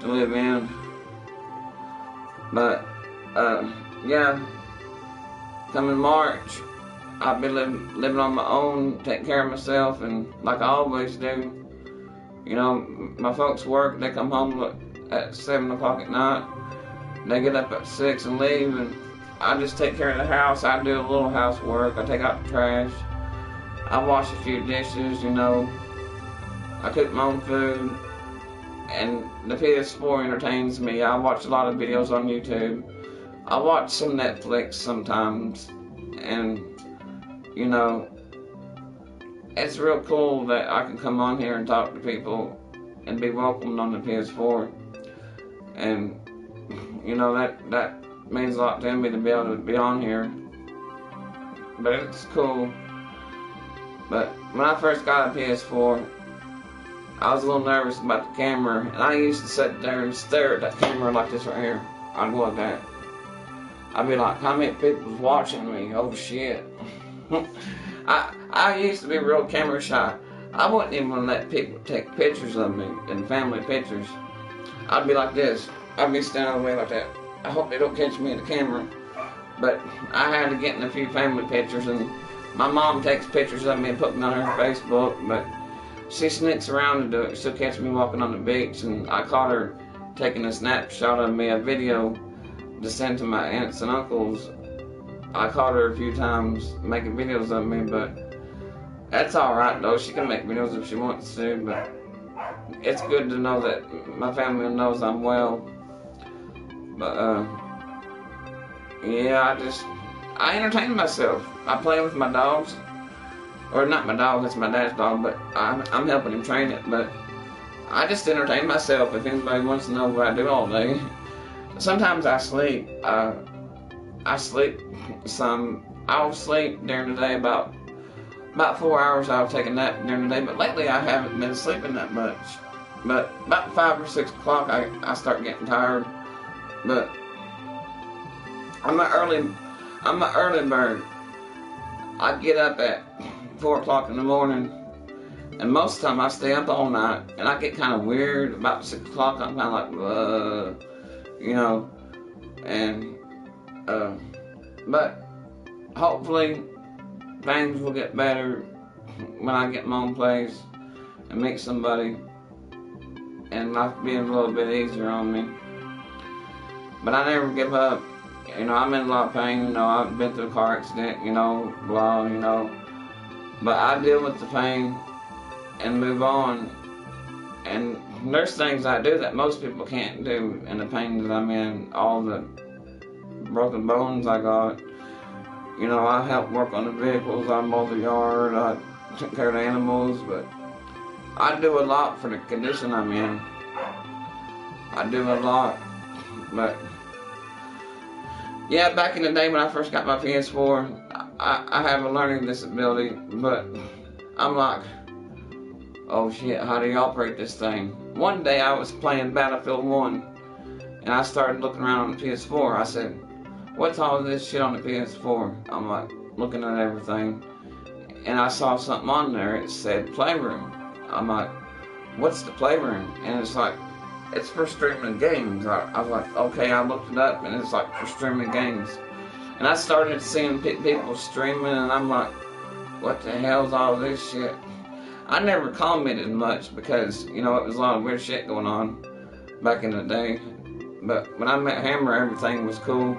to live in. But, yeah, coming March, I'll be living on my own, taking care of myself, and like I always do. You know, my folks work, they come home at 7 o'clock at night. They get up at 6 and leave, and I just take care of the house. I do a little housework. I take out the trash. I wash a few dishes, you know. I cook my own food. And the PS4 entertains me. I watch a lot of videos on YouTube. I watch some Netflix sometimes. And, you know, it's real cool that I can come on here and talk to people and be welcomed on the PS4. And, you know, that means a lot to me to be able to be on here. But it's cool. But when I first got a PS4, I was a little nervous about the camera, and I used to sit there and stare at that camera like this right here. I'd go like that. I'd be like, how many people's watching me? Oh shit. I used to be real camera shy. I wouldn't even let people take pictures of me in family pictures. I'd be like this. I'd be standing away like that. I hope they don't catch me in the camera. But I had to get in a few family pictures, and my mom takes pictures of me and put me on her Facebook, but she sneaks around and do it. She'll catch me walking on the beach, and I caught her taking a snapshot of me, a video to send to my aunts and uncles. I caught her a few times making videos of me, but that's alright though. She can make videos if she wants to, but it's good to know that my family knows I'm well. But yeah, I entertain myself. I play with my dogs. Or not my dog, it's my dad's dog, but I'm helping him train it. But I just entertain myself if anybody wants to know what I do all day. Sometimes I sleep. I sleep some. I'll sleep during the day about 4 hours. I'll take a nap during the day. But lately I haven't been sleeping that much. But about 5 or 6 o'clock I start getting tired. But I'm an early bird. I get up at 4 o'clock in the morning, and most of the time I stay up all night, and I get kind of weird. About 6 o'clock I'm kind of like, you know, and but hopefully things will get better when I get my own place and meet somebody, and life being a little bit easier on me. But I never give up. You know, I'm in a lot of pain, you know, I've been through a car accident, you know, blah, you know. But I deal with the pain and move on. And there's things I do that most people can't do in the pain that I'm in, all the broken bones I got. You know, I help work on the vehicles, I mow the yard, I take care of the animals, but I do a lot for the condition I'm in. I do a lot, but yeah, back in the day when I first got my PS4, I have a learning disability, but I'm like, oh shit, how do you operate this thing? One day I was playing Battlefield 1, and I started looking around on the PS4. I said, what's all this shit on the PS4? I'm like, looking at everything, and I saw something on there, it said Playroom. I'm like, what's the Playroom? And it's like, it's for streaming games. I was like, okay, I looked it up, and it's like for streaming games. And I started seeing people streaming, and I'm like, what the hell's all this shit? I never commented much because, you know, it was a lot of weird shit going on back in the day. But when I met Hammer, everything was cool.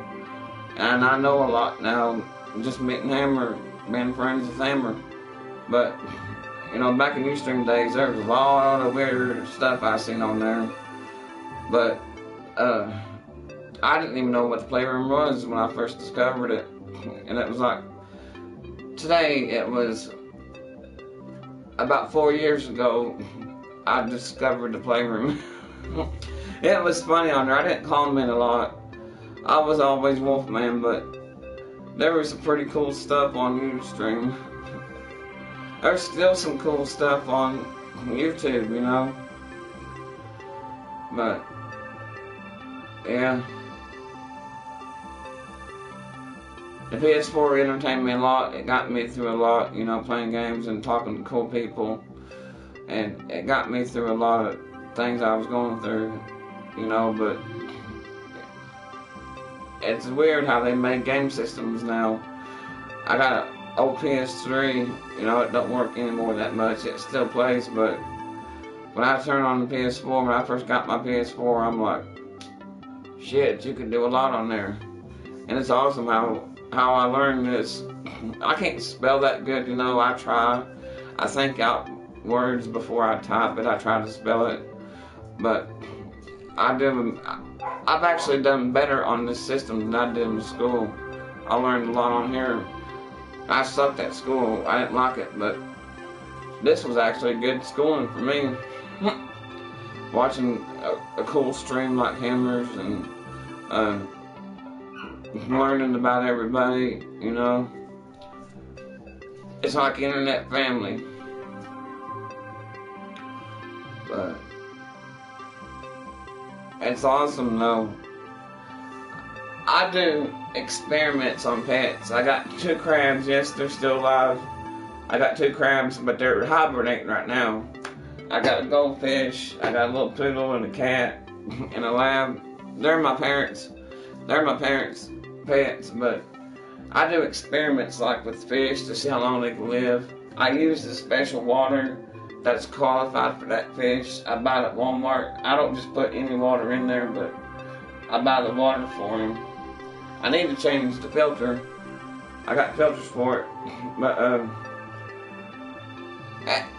And I know a lot now, just meeting Hammer, being friends with Hammer. But, you know, back in Ustream days, there was a lot of weird stuff I seen on there. But I didn't even know what the Playroom was when I first discovered it. And it was like, today it was about 4 years ago I discovered the Playroom. It was funny on there. I didn't comment a lot. I was always Wolfman, but there was some pretty cool stuff on Ustream. There's still some cool stuff on YouTube, you know. But yeah, the PS4 entertained me a lot. It got me through a lot, you know, playing games and talking to cool people. And it got me through a lot of things I was going through, you know, but it's weird how they made game systems now. I got an old PS3, you know, it don't work anymore that much. It still plays, but when I turned on the PS4, when I first got my PS4, I'm like, shit, you can do a lot on there. And it's awesome how I learned this. I can't spell that good, you know, I try. I think out words before I type it, I try to spell it. But I've actually done better on this system than I did in school. I learned a lot on here. I sucked at school, I didn't like it, but this was actually good schooling for me. Watching a cool stream like Hammer's and learning about everybody, you know. It's like internet family. But it's awesome though. I do experiments on pets. I got 2 crabs, yes, they're still alive. I got 2 crabs, but they're hibernating right now. I got a goldfish, I got a little poodle and a cat and a lab. They're my parents' pets, but I do experiments like with fish to see how long they can live. I use the special water that's qualified for that fish. I buy it at Walmart. I don't just put any water in there, but I buy the water for them. I need to change the filter. I got filters for it, but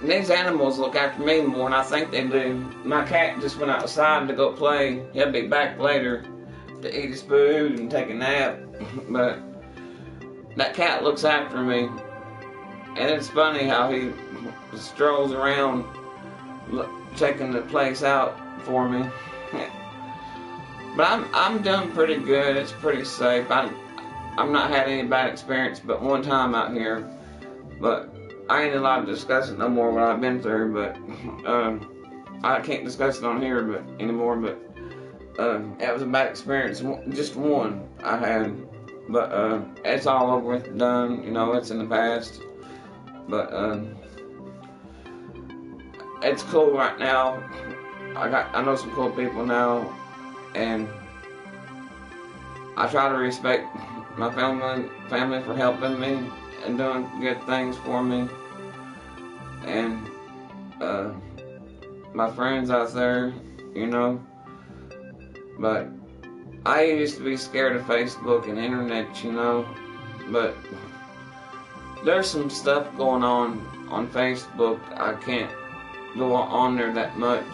these animals look after me more than I think they do. My cat just went outside to go play. He'll be back later to eat his food and take a nap, but that cat looks after me. And it's funny how he strolls around checking the place out for me. But I'm doing pretty good. It's pretty safe. I've not had any bad experience but one time out here. But I ain't allowed to discuss it no more what I've been through. But I can't discuss it on here anymore. But it was a bad experience. Just one I had. But it's all over with, done. You know, it's in the past. But it's cool right now. I know some cool people now, and I try to respect my family for helping me and doing good things for me, and my friends out there, you know. But I used to be scared of Facebook and internet, you know, but there's some stuff going on Facebook. I can't go on there that much,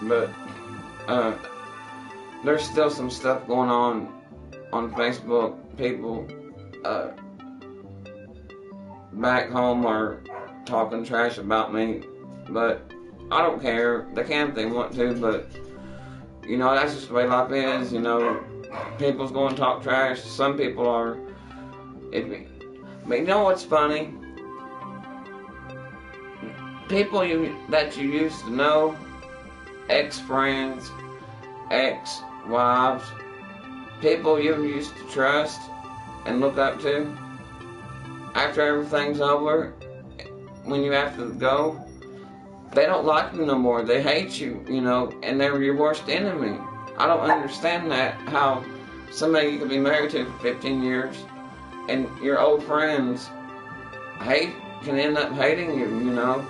but there's still some stuff going on Facebook. People back home are talking trash about me, but I don't care. They can if they want to, but you know, that's just the way life is. You know, people's going to talk trash. Some people are. But you know what's funny? People that you used to know, ex-friends, ex-wives, people you used to trust and look up to, after everything's over, when you have to go, they don't like you no more. They hate you, you know, and they're your worst enemy. I don't understand that, how somebody you could be married to for 15 years and your old friends can end up hating you, you know.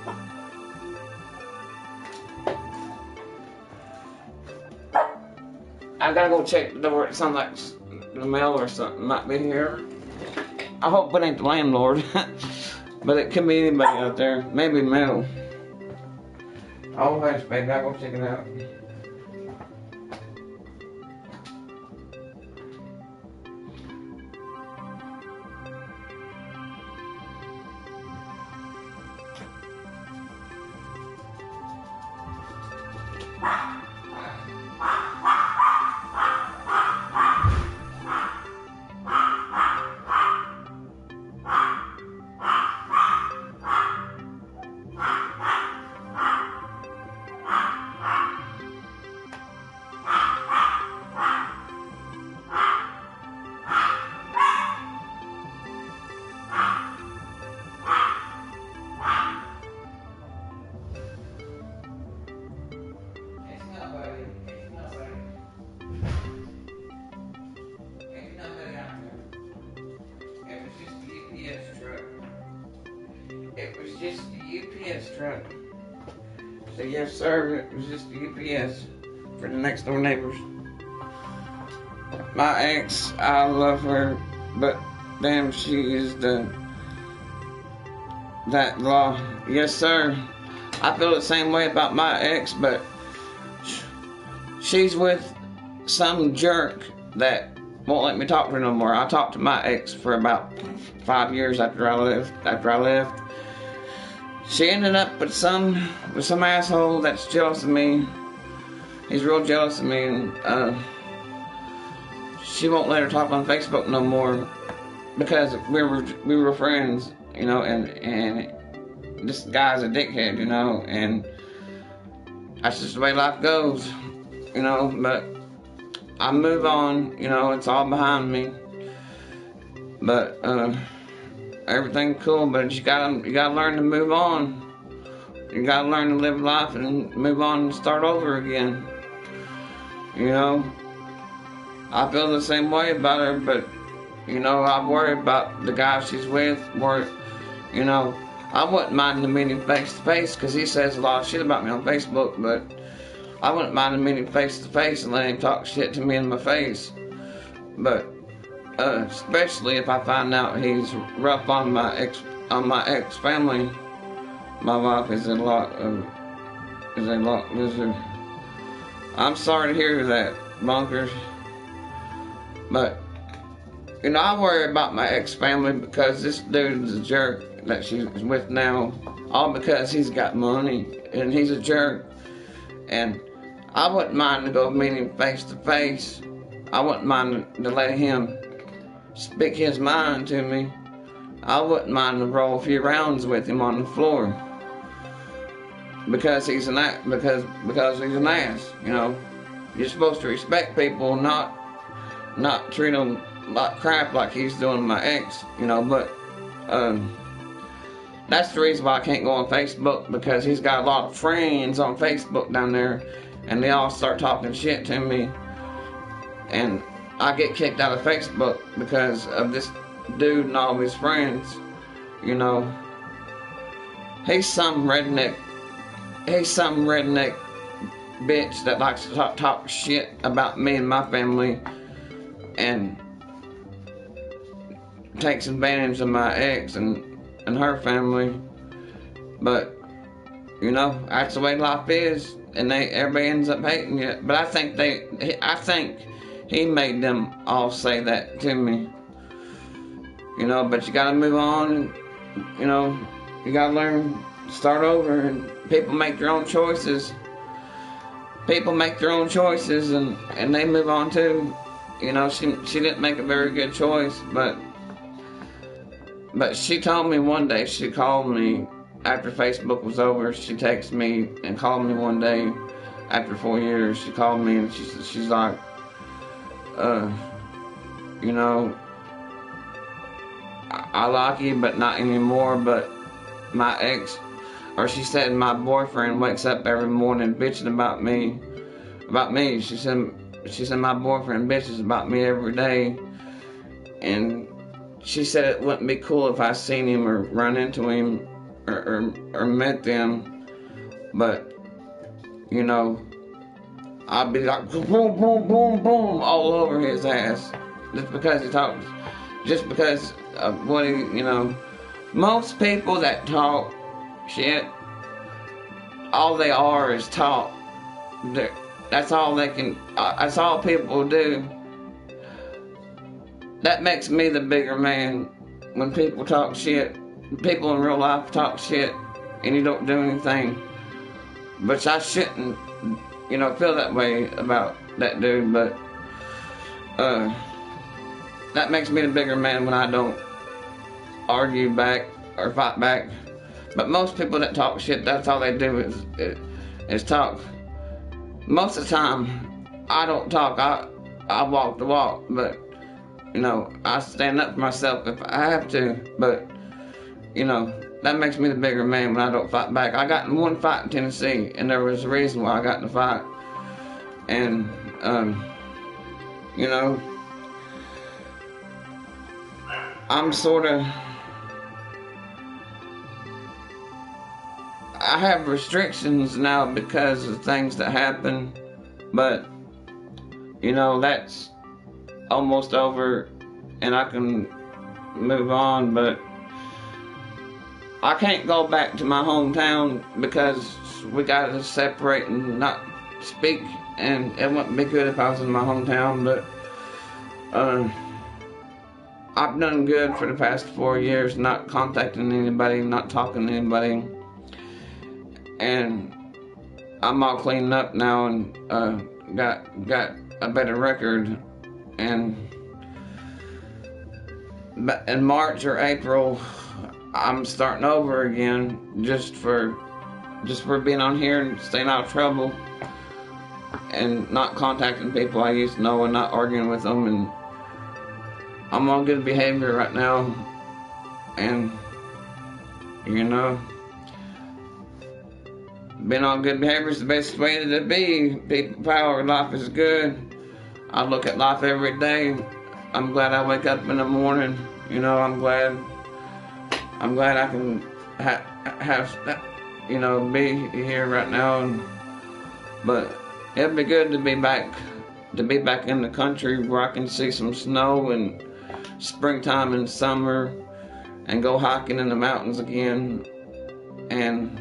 I gotta go check the door. It sounds like the mail or something might be here. I hope it ain't the landlord, but it could be anybody out there. Maybe mail. Oh, thanks, baby. I'll go check it out. just a UPS truck. So yes, sir, it was just a UPS for the next door neighbors. My ex, I love her, but damn, she is that law. Yes, sir. I feel the same way about my ex, but she's with some jerk that won't let me talk to her no more. I talked to my ex for about 5 years after I left. She ended up with some asshole that's jealous of me. He's real jealous of me, and she won't let her talk on Facebook no more because we were friends, you know, and this guy's a dickhead, you know, and that's just the way life goes, you know. But I move on, you know, it's all behind me. But everything's cool, but you gotta learn to move on. You gotta learn to live life and move on and start over again. You know, I feel the same way about her, but you know, I worry about the guy she's with. You know, I wouldn't mind him meeting face to face because he says a lot of shit about me on Facebook, but I wouldn't mind him meeting face to face and letting him talk shit to me in my face. But especially if I find out he's rough on my ex family. My wife is a lot lizard. I'm sorry to hear that, Bunkers. But you know, I worry about my ex family because this dude is a jerk that she's with now, all because he's got money and he's a jerk. And I wouldn't mind to go meet him face to face. I wouldn't mind to let him speak his mind to me. I wouldn't mind to roll a few rounds with him on the floor because he's an ass. You know, you're supposed to respect people, not treat them like crap like he's doing to my ex. You know, but that's the reason why I can't go on Facebook, because he's got a lot of friends on Facebook down there, and they all start talking shit to me, and I get kicked out of Facebook because of this dude and all his friends. You know, he's some redneck bitch that likes to talk shit about me and my family and takes advantage of my ex and her family. But you know, that's the way life is, and everybody ends up hating you. But I think he made them all say that to me. You know, but you gotta move on. You know, you gotta learn to start over, and people make their own choices. People make their own choices, and they move on too. You know, she didn't make a very good choice, but she told me one day, she called me after Facebook was over. She texted me and called me one day after 4 years. She called me and she's like, you know, I like you, but not anymore. But my ex, or she said, my boyfriend wakes up every morning bitching about me. She said my boyfriend bitches about me every day, and she said it wouldn't be cool if I seen him or run into him or met them, but you know, I'd be like boom, boom, boom, boom all over his ass just because he talks, just because of what he, you know. Most people that talk shit, all they are is talk. That's all they can. That's all people do. That makes me the bigger man when people talk shit. People in real life talk shit and you don't do anything. But I shouldn't, you know, feel that way about that dude. But that makes me the bigger man when I don't argue back or fight back. But most people that talk shit, that's all they do is talk. Most of the time, I don't talk. I walk the walk, but you know, I stand up for myself if I have to. But you know, that makes me the bigger man when I don't fight back. I got in one fight in Tennessee, and there was a reason why I got in the fight. And you know, I have restrictions now because of things that happen, but you know, that's almost over and I can move on, but I can't go back to my hometown because we gotta separate and not speak, and it wouldn't be good if I was in my hometown, but I've done good for the past 4 years, not contacting anybody, not talking to anybody, and I'm all cleaned up now and got a better record. And in March or April, I'm starting over again, just for being on here and staying out of trouble and not contacting people I used to know and not arguing with them, and I'm on good behavior right now, and you know, being on good behavior is the best way to be. People power, life is good. I look at life every day. I'm glad I wake up in the morning. You know, I'm glad I can have you know, be here right now. But it'd be good to be back in the country where I can see some snow and springtime and summer and go hiking in the mountains again, and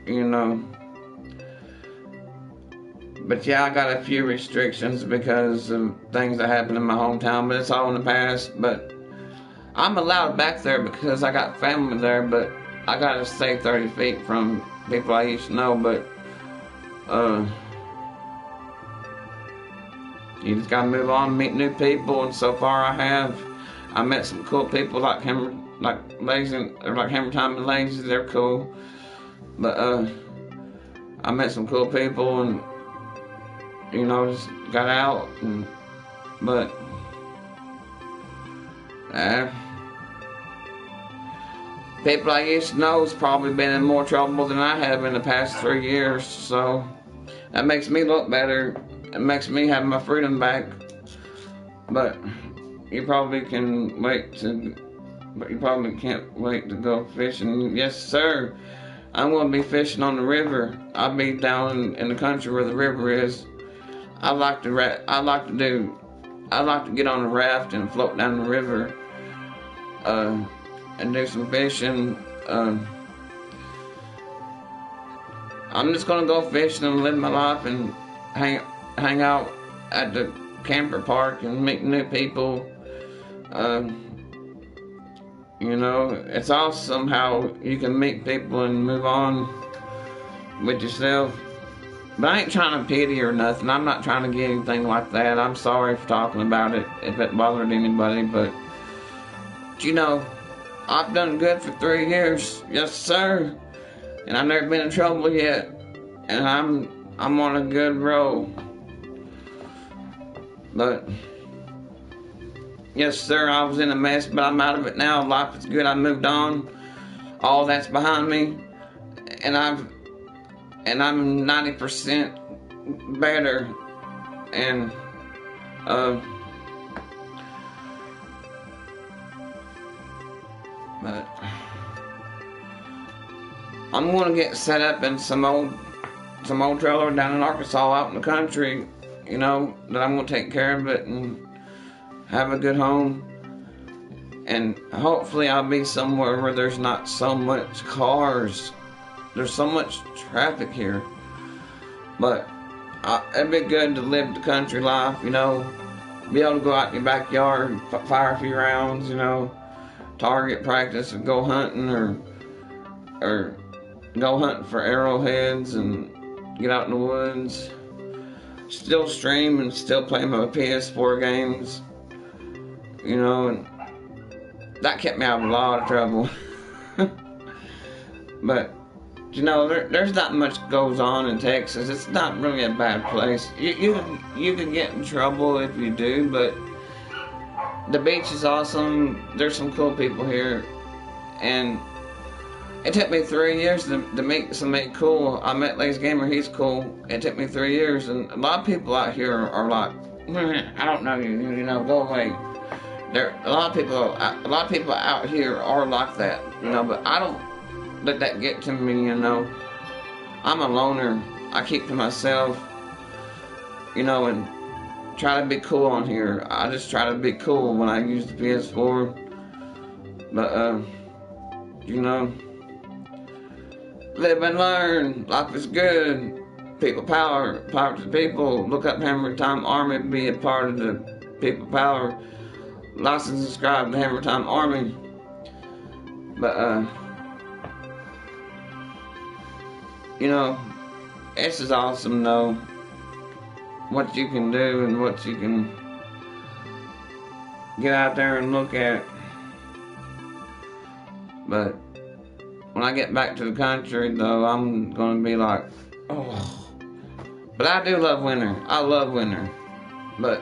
you know. But yeah, I got a few restrictions because of things that happened in my hometown, but it's all in the past. But I'm allowed back there because I got family there, but I gotta stay 30 feet from people I used to know. But you just gotta move on, meet new people, and so far I have. I met some cool people like Hammer Time and Lazy. They're cool. But I met some cool people, and you know, just got out, and but people I used to know has probably been in more trouble than I have in the past 3 years, so that makes me look better. It makes me have my freedom back. But you probably can't wait to go fishing. Yes, sir. I'm gonna be fishing on the river. I'll be down in the country where the river is. I like to get on a raft and float down the river, and do some fishing. I'm just gonna go fishing and live my life and hang out at the camper park and meet new people. You know, it's awesome how you can meet people and move on with yourself. But I ain't trying to pity or nothing. I'm not trying to get anything like that. I'm sorry for talking about it if it bothered anybody, but you know, I've done good for 3 years. Yes, sir. And I've never been in trouble yet. And I'm on a good roll. But yes, sir, I was in a mess, but I'm out of it now. Life is good. I moved on. All that's behind me. And I'm 90% better. And but I'm gonna get set up in some old trailer down in Arkansas, out in the country, you know, that I'm gonna take care of it and have a good home. And hopefully I'll be somewhere where there's not so much cars. There's so much traffic here. But it'd be good to live the country life, you know. Be able to go out in your backyard, fire a few rounds, you know. Target practice and go hunting, or go hunting for arrowheads and get out in the woods. Still stream and still play my PS4 games. You know, and that kept me out of a lot of trouble. But you know, there's not much goes on in Texas. It's not really a bad place. You can get in trouble if you do, but the beach is awesome. There's some cool people here, and it took me 3 years to meet somebody cool. I met Lazy Gamer. He's cool. It took me 3 years, and a lot of people out here are like, I don't know you. You know, go away. A lot of people out here are like that, you know. But I don't let that get to me, you know. I'm a loner. I keep to myself, you know, and try to be cool on here. I just try to be cool when I use the PS4. But, you know, live and learn. Life is good. People power. Power to the people. Look up Hammer Time Army. Be a part of the people power. Like and subscribe to Hammer Time Army. But, you know, this is awesome though. What you can do and what you can get out there and look at. But when I get back to the country though, I'm gonna be like, oh. But I do love winter. I love winter. But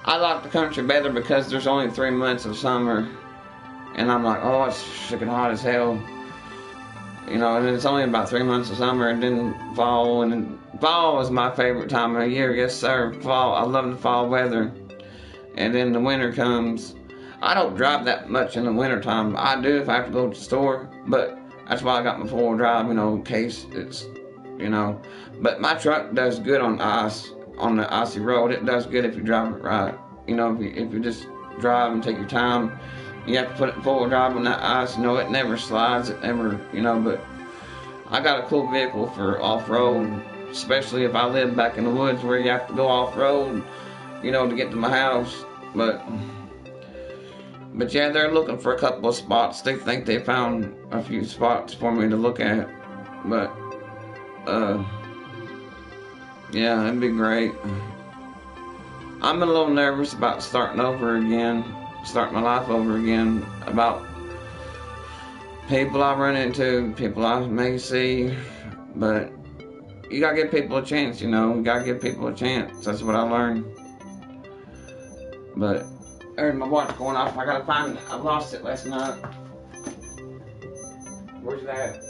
I like the country better because there's only 3 months of summer. And I'm like, oh, it's freaking hot as hell. You know, and it's only about 3 months of summer, and then fall, and then fall is my favorite time of the year. Yes, sir. Fall. I love the fall weather. And then the winter comes. I don't drive that much in the winter time. I do if I have to go to the store, but that's why I got my 4-wheel drive, you know, in case it's, you know. But my truck does good on ice, on the icy road. It does good if you drive it right. You know, if you just drive and take your time. You have to put it in 4-wheel drive on that ice. You know, it never slides. It never, you know, but I got a cool vehicle for off-road, especially if I live back in the woods where you have to go off-road, you know, to get to my house. But yeah, they're looking for a couple of spots. They think they found a few spots for me to look at. But, yeah, it'd be great. I'm a little nervous about starting over again. Start my life over again, about people I run into, people I may see, but you gotta give people a chance, you know, you gotta give people a chance. That's what I learned. But there's my watch going off. I gotta find it. I lost it last night. Where's that?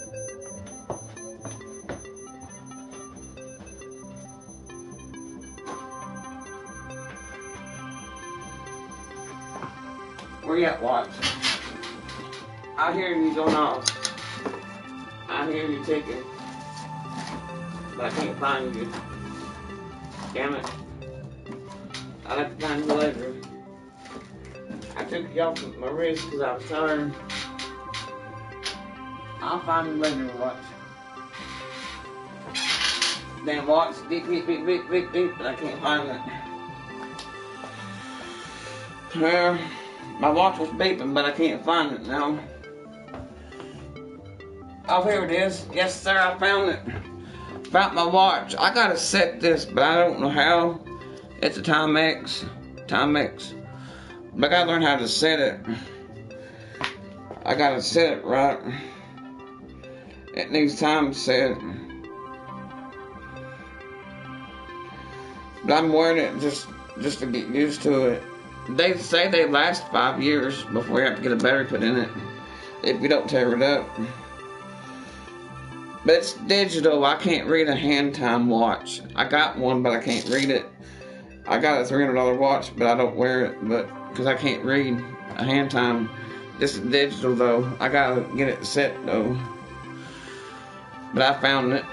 Where you at, watch? I hear you going off. I hear you ticking. But I can't find you. Damn it. I'll have to find you later. I took you off my wrist because I was tired. I'll find you later, watch. Damn watch, beep, beep, beep, beep, beep, beep, but I can't find it. Well, my watch was beeping, but I can't find it now. Oh, here it is. Yes, sir, I found it. Found my watch. I gotta set this, but I don't know how. It's a Timex. Timex. But I gotta learn how to set it. I gotta set it right. It needs time to set. But I'm wearing it just to get used to it. They say they last 5 years before you have to get a battery put in it, if you don't tear it up. But it's digital. I can't read a hand time watch. I got one, but I can't read it. I got a $300 watch, but I don't wear it, because I can't read a hand time. This is digital though. I gotta get it set though. But I found it.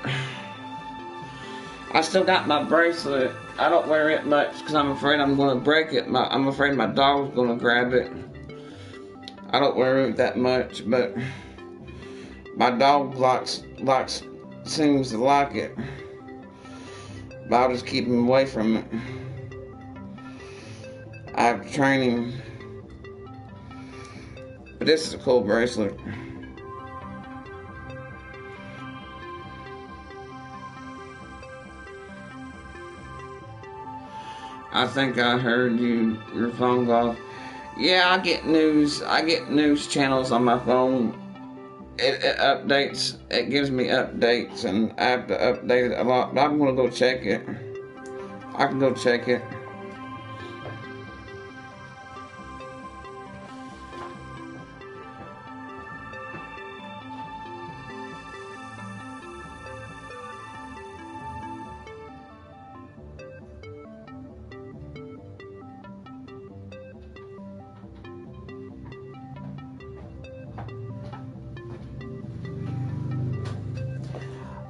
I still got my bracelet. I don't wear it much because I'm afraid I'm going to break it. I'm afraid my dog's going to grab it. I don't wear it that much, but my dog seems to like it. But I'll just keep him away from it. I have to train him. But this is a cool bracelet. I think I heard your phone go off. Yeah, I get news channels on my phone. It updates, it gives me updates, and I have to update it a lot, but I'm gonna go check it. I can go check it.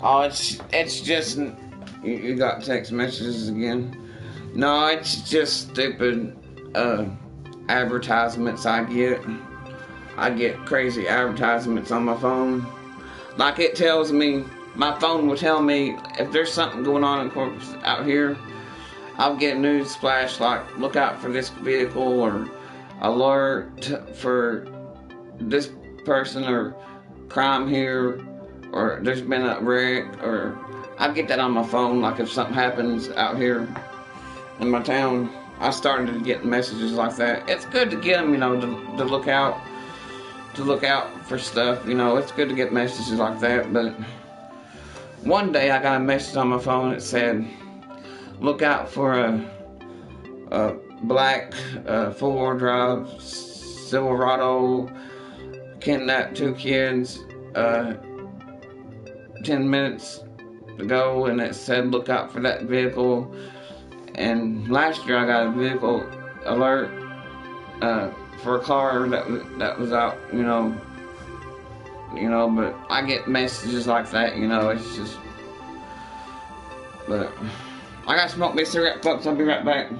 Oh, it's just you got text messages again. No, it's just stupid advertisements I get. I get crazy advertisements on my phone. Like it tells me, my phone will tell me if there's something going on in Corpus out here. I'll get a news flash like, look out for this vehicle, or alert for this person, or crime here, or there's been a wreck, or I get that on my phone. Like if something happens out here in my town, I started to get messages like that. It's good to get them, to look out for stuff. It's good to get messages like that. But one day I got a message on my phone that said, look out for a black four-wheel drive Silverado kidnapped 2 kids 10 minutes ago, and it said look out for that vehicle. And last year I got a vehicle alert for a car that was out, but I get messages like that, it's just, but I gotta smoke me a cigarette, folks. I'll be right back.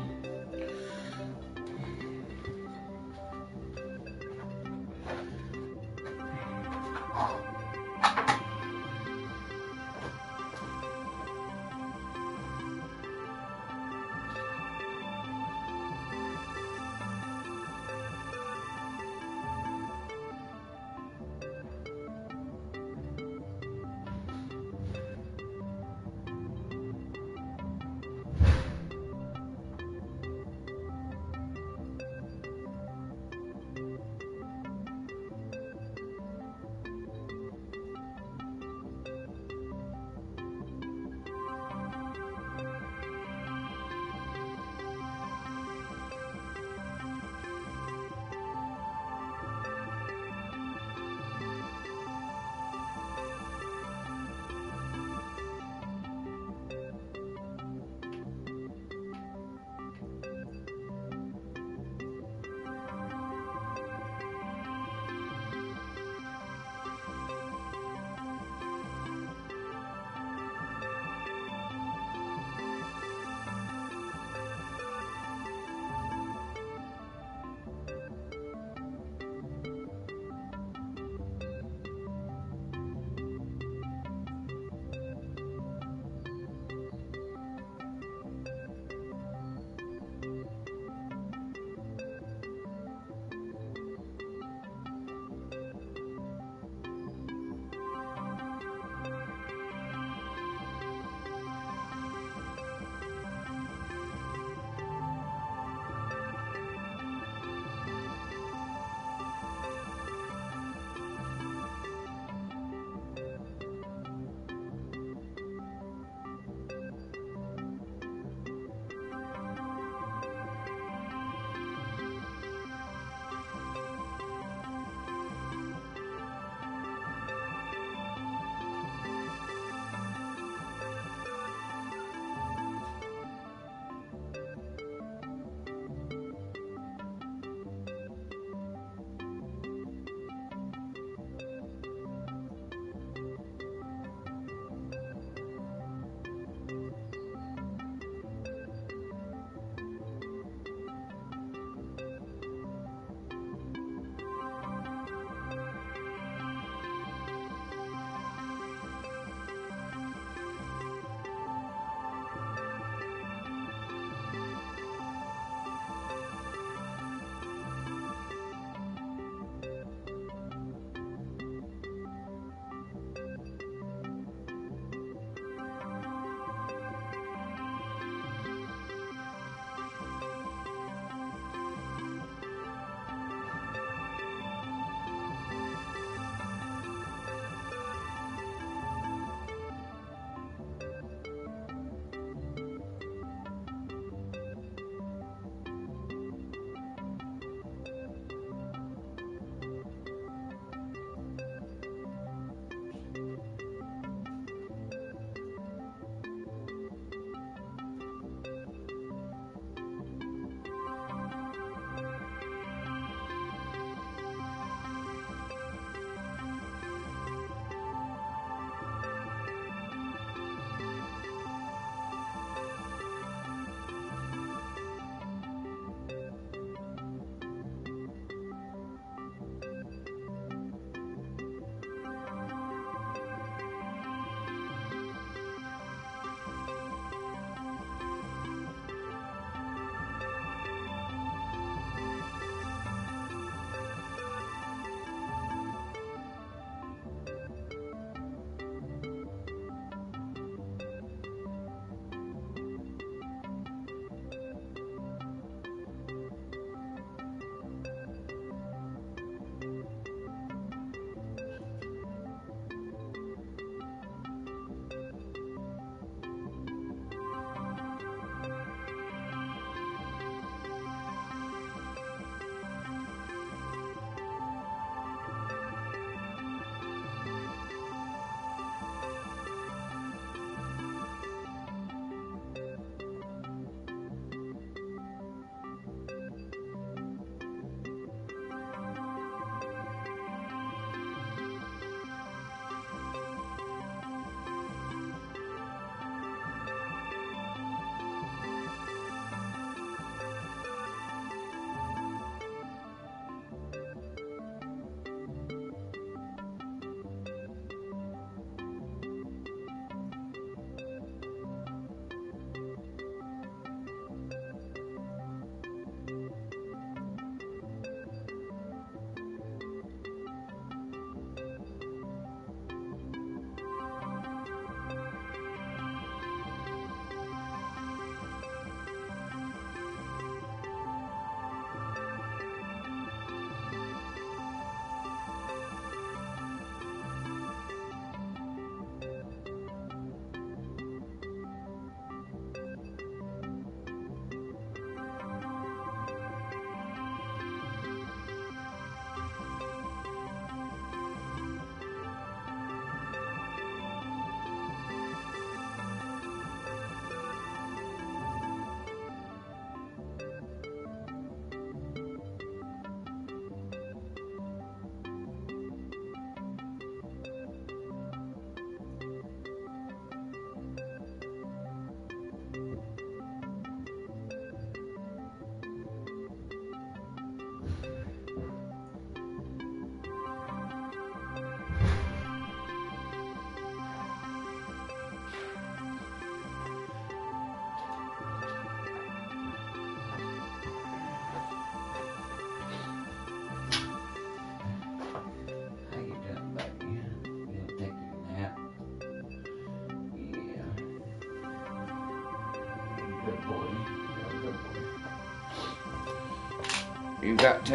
You got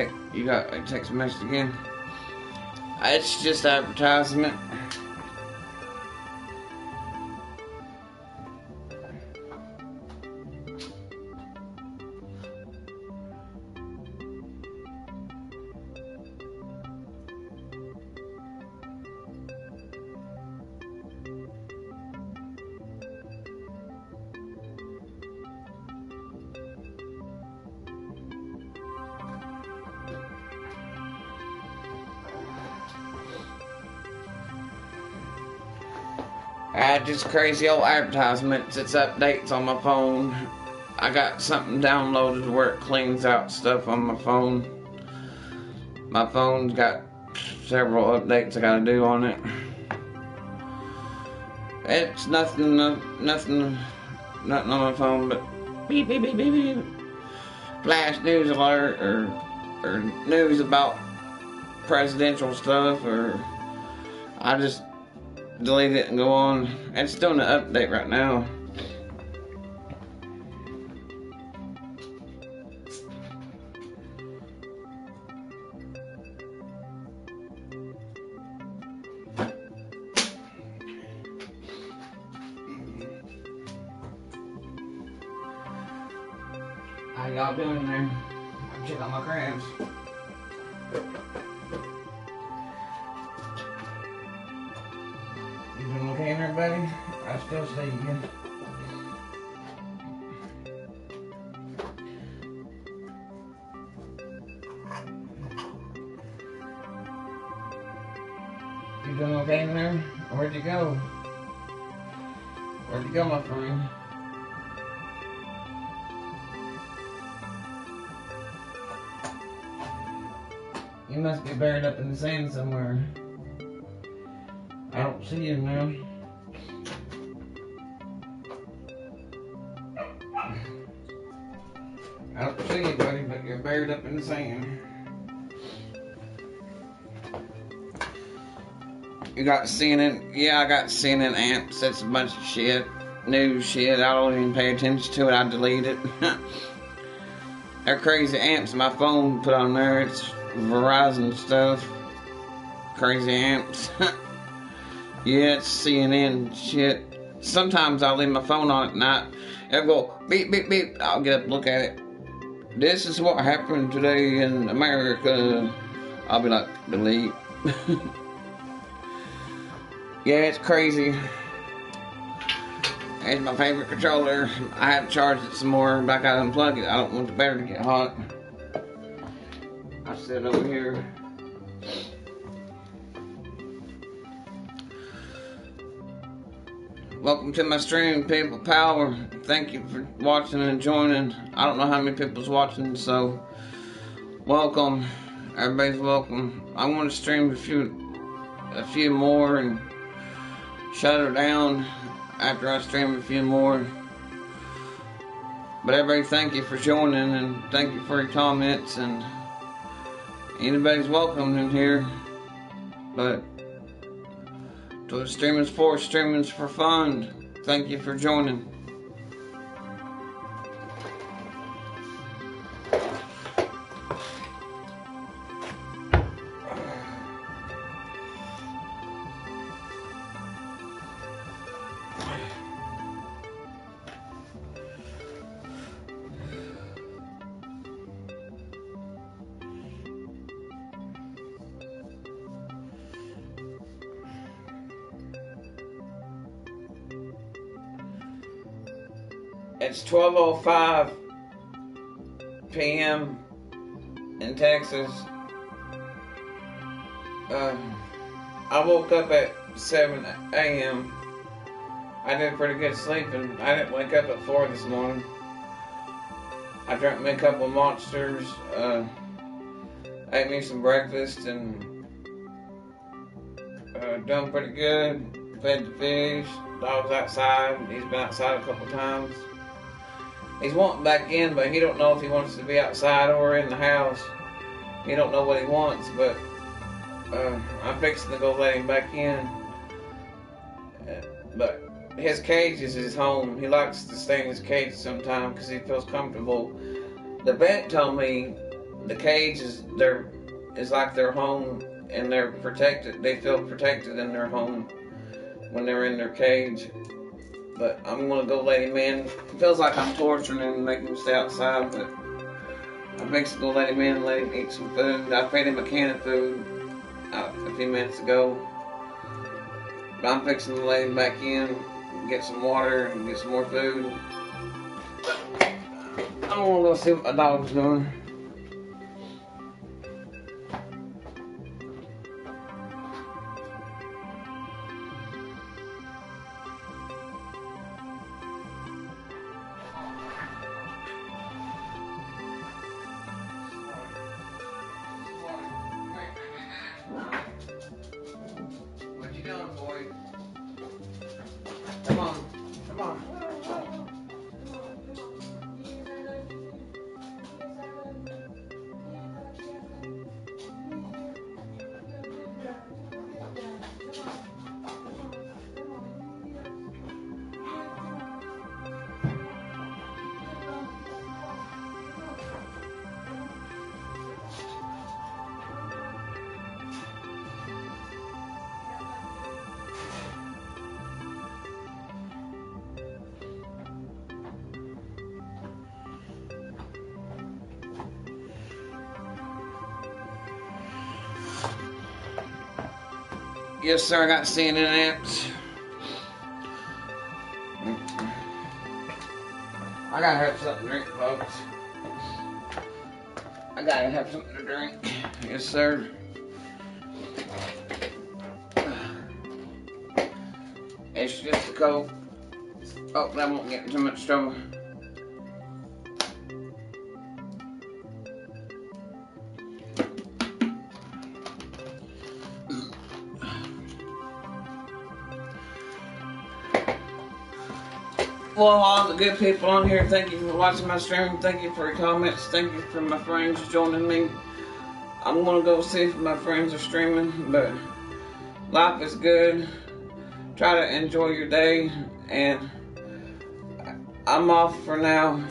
a text message again. It's just advertisement. Just crazy old advertisements. It's updates on my phone. I got something downloaded where it cleans out stuff on my phone. My phone's got several updates I gotta do on it. It's nothing on my phone but beep beep beep beep beep. Flash news alert or news about presidential stuff, or I just delete it and go on. It's doing an update right now. How y'all doing there? I'm checking on my crabs. You doing okay there, buddy? I still see you. You doing okay in there? Where'd you go? Where'd you go, my friend? You must be buried up in the sand somewhere. I don't see you now. I don't see you, buddy, but you're buried up in the sand. You got CNN? Yeah, I got CNN amps. That's a bunch of shit. News shit. I don't even pay attention to it. I delete it. They're crazy amps my phone put on there. It's Verizon stuff. Crazy amps. Yeah, it's CNN shit. Sometimes I'll leave my phone on at night. It'll go beep, beep, beep. I'll get up and look at it. This is what happened today in America. I'll be like, delete. Yeah, it's crazy. It's my favorite controller. I have to charge it some more, but I gotta unplug it. I don't want the battery to get hot. I sit over here. Welcome to my stream, people power. Thank you for watching and joining. I don't know how many people's watching, so welcome. Everybody's welcome. I want to stream a few more and shut her down after I stream a few more. But everybody, thank you for joining and thank you for your comments, and anybody's welcome in here. But to what streaming's for, streaming's for fun. Thank you for joining. It's 12:05 p.m. in Texas. I woke up at 7 a.m. I did pretty good sleeping. I didn't wake up at 4 this morning. I drank me a couple of Monsters, ate me some breakfast, and done pretty good. Fed the fish. Dog's outside. He's been outside a couple times. He's wanting back in, but he don't know if he wants to be outside or in the house. He don't know what he wants, but I'm fixing to go let him back in. But his cage is his home. He likes to stay in his cage sometimes because he feels comfortable. The vet told me the cage is like their home, and they're protected. They feel protected in their home when they're in their cage. But I'm gonna go let him in. It feels like I'm torturing him and making him stay outside, but I'm fixing to go let him in and let him eat some food. I fed him a can of food a few minutes ago. But I'm fixing to let him back in, get some water, and get some more food. I'm gonna go see what my dog's doing. What you doing, boy? Come on, come on. Yes, sir, I got CNN apps. I gotta have something to drink, folks. I gotta have something to drink. Yes, sir. It's just a Coke. Oh, that won't get in too much trouble. Well, all the good people on here, thank you for watching my stream. Thank you for your comments. Thank you for my friends joining me. I'm gonna go see if my friends are streaming, but life is good. Try to enjoy your day, and I'm off for now.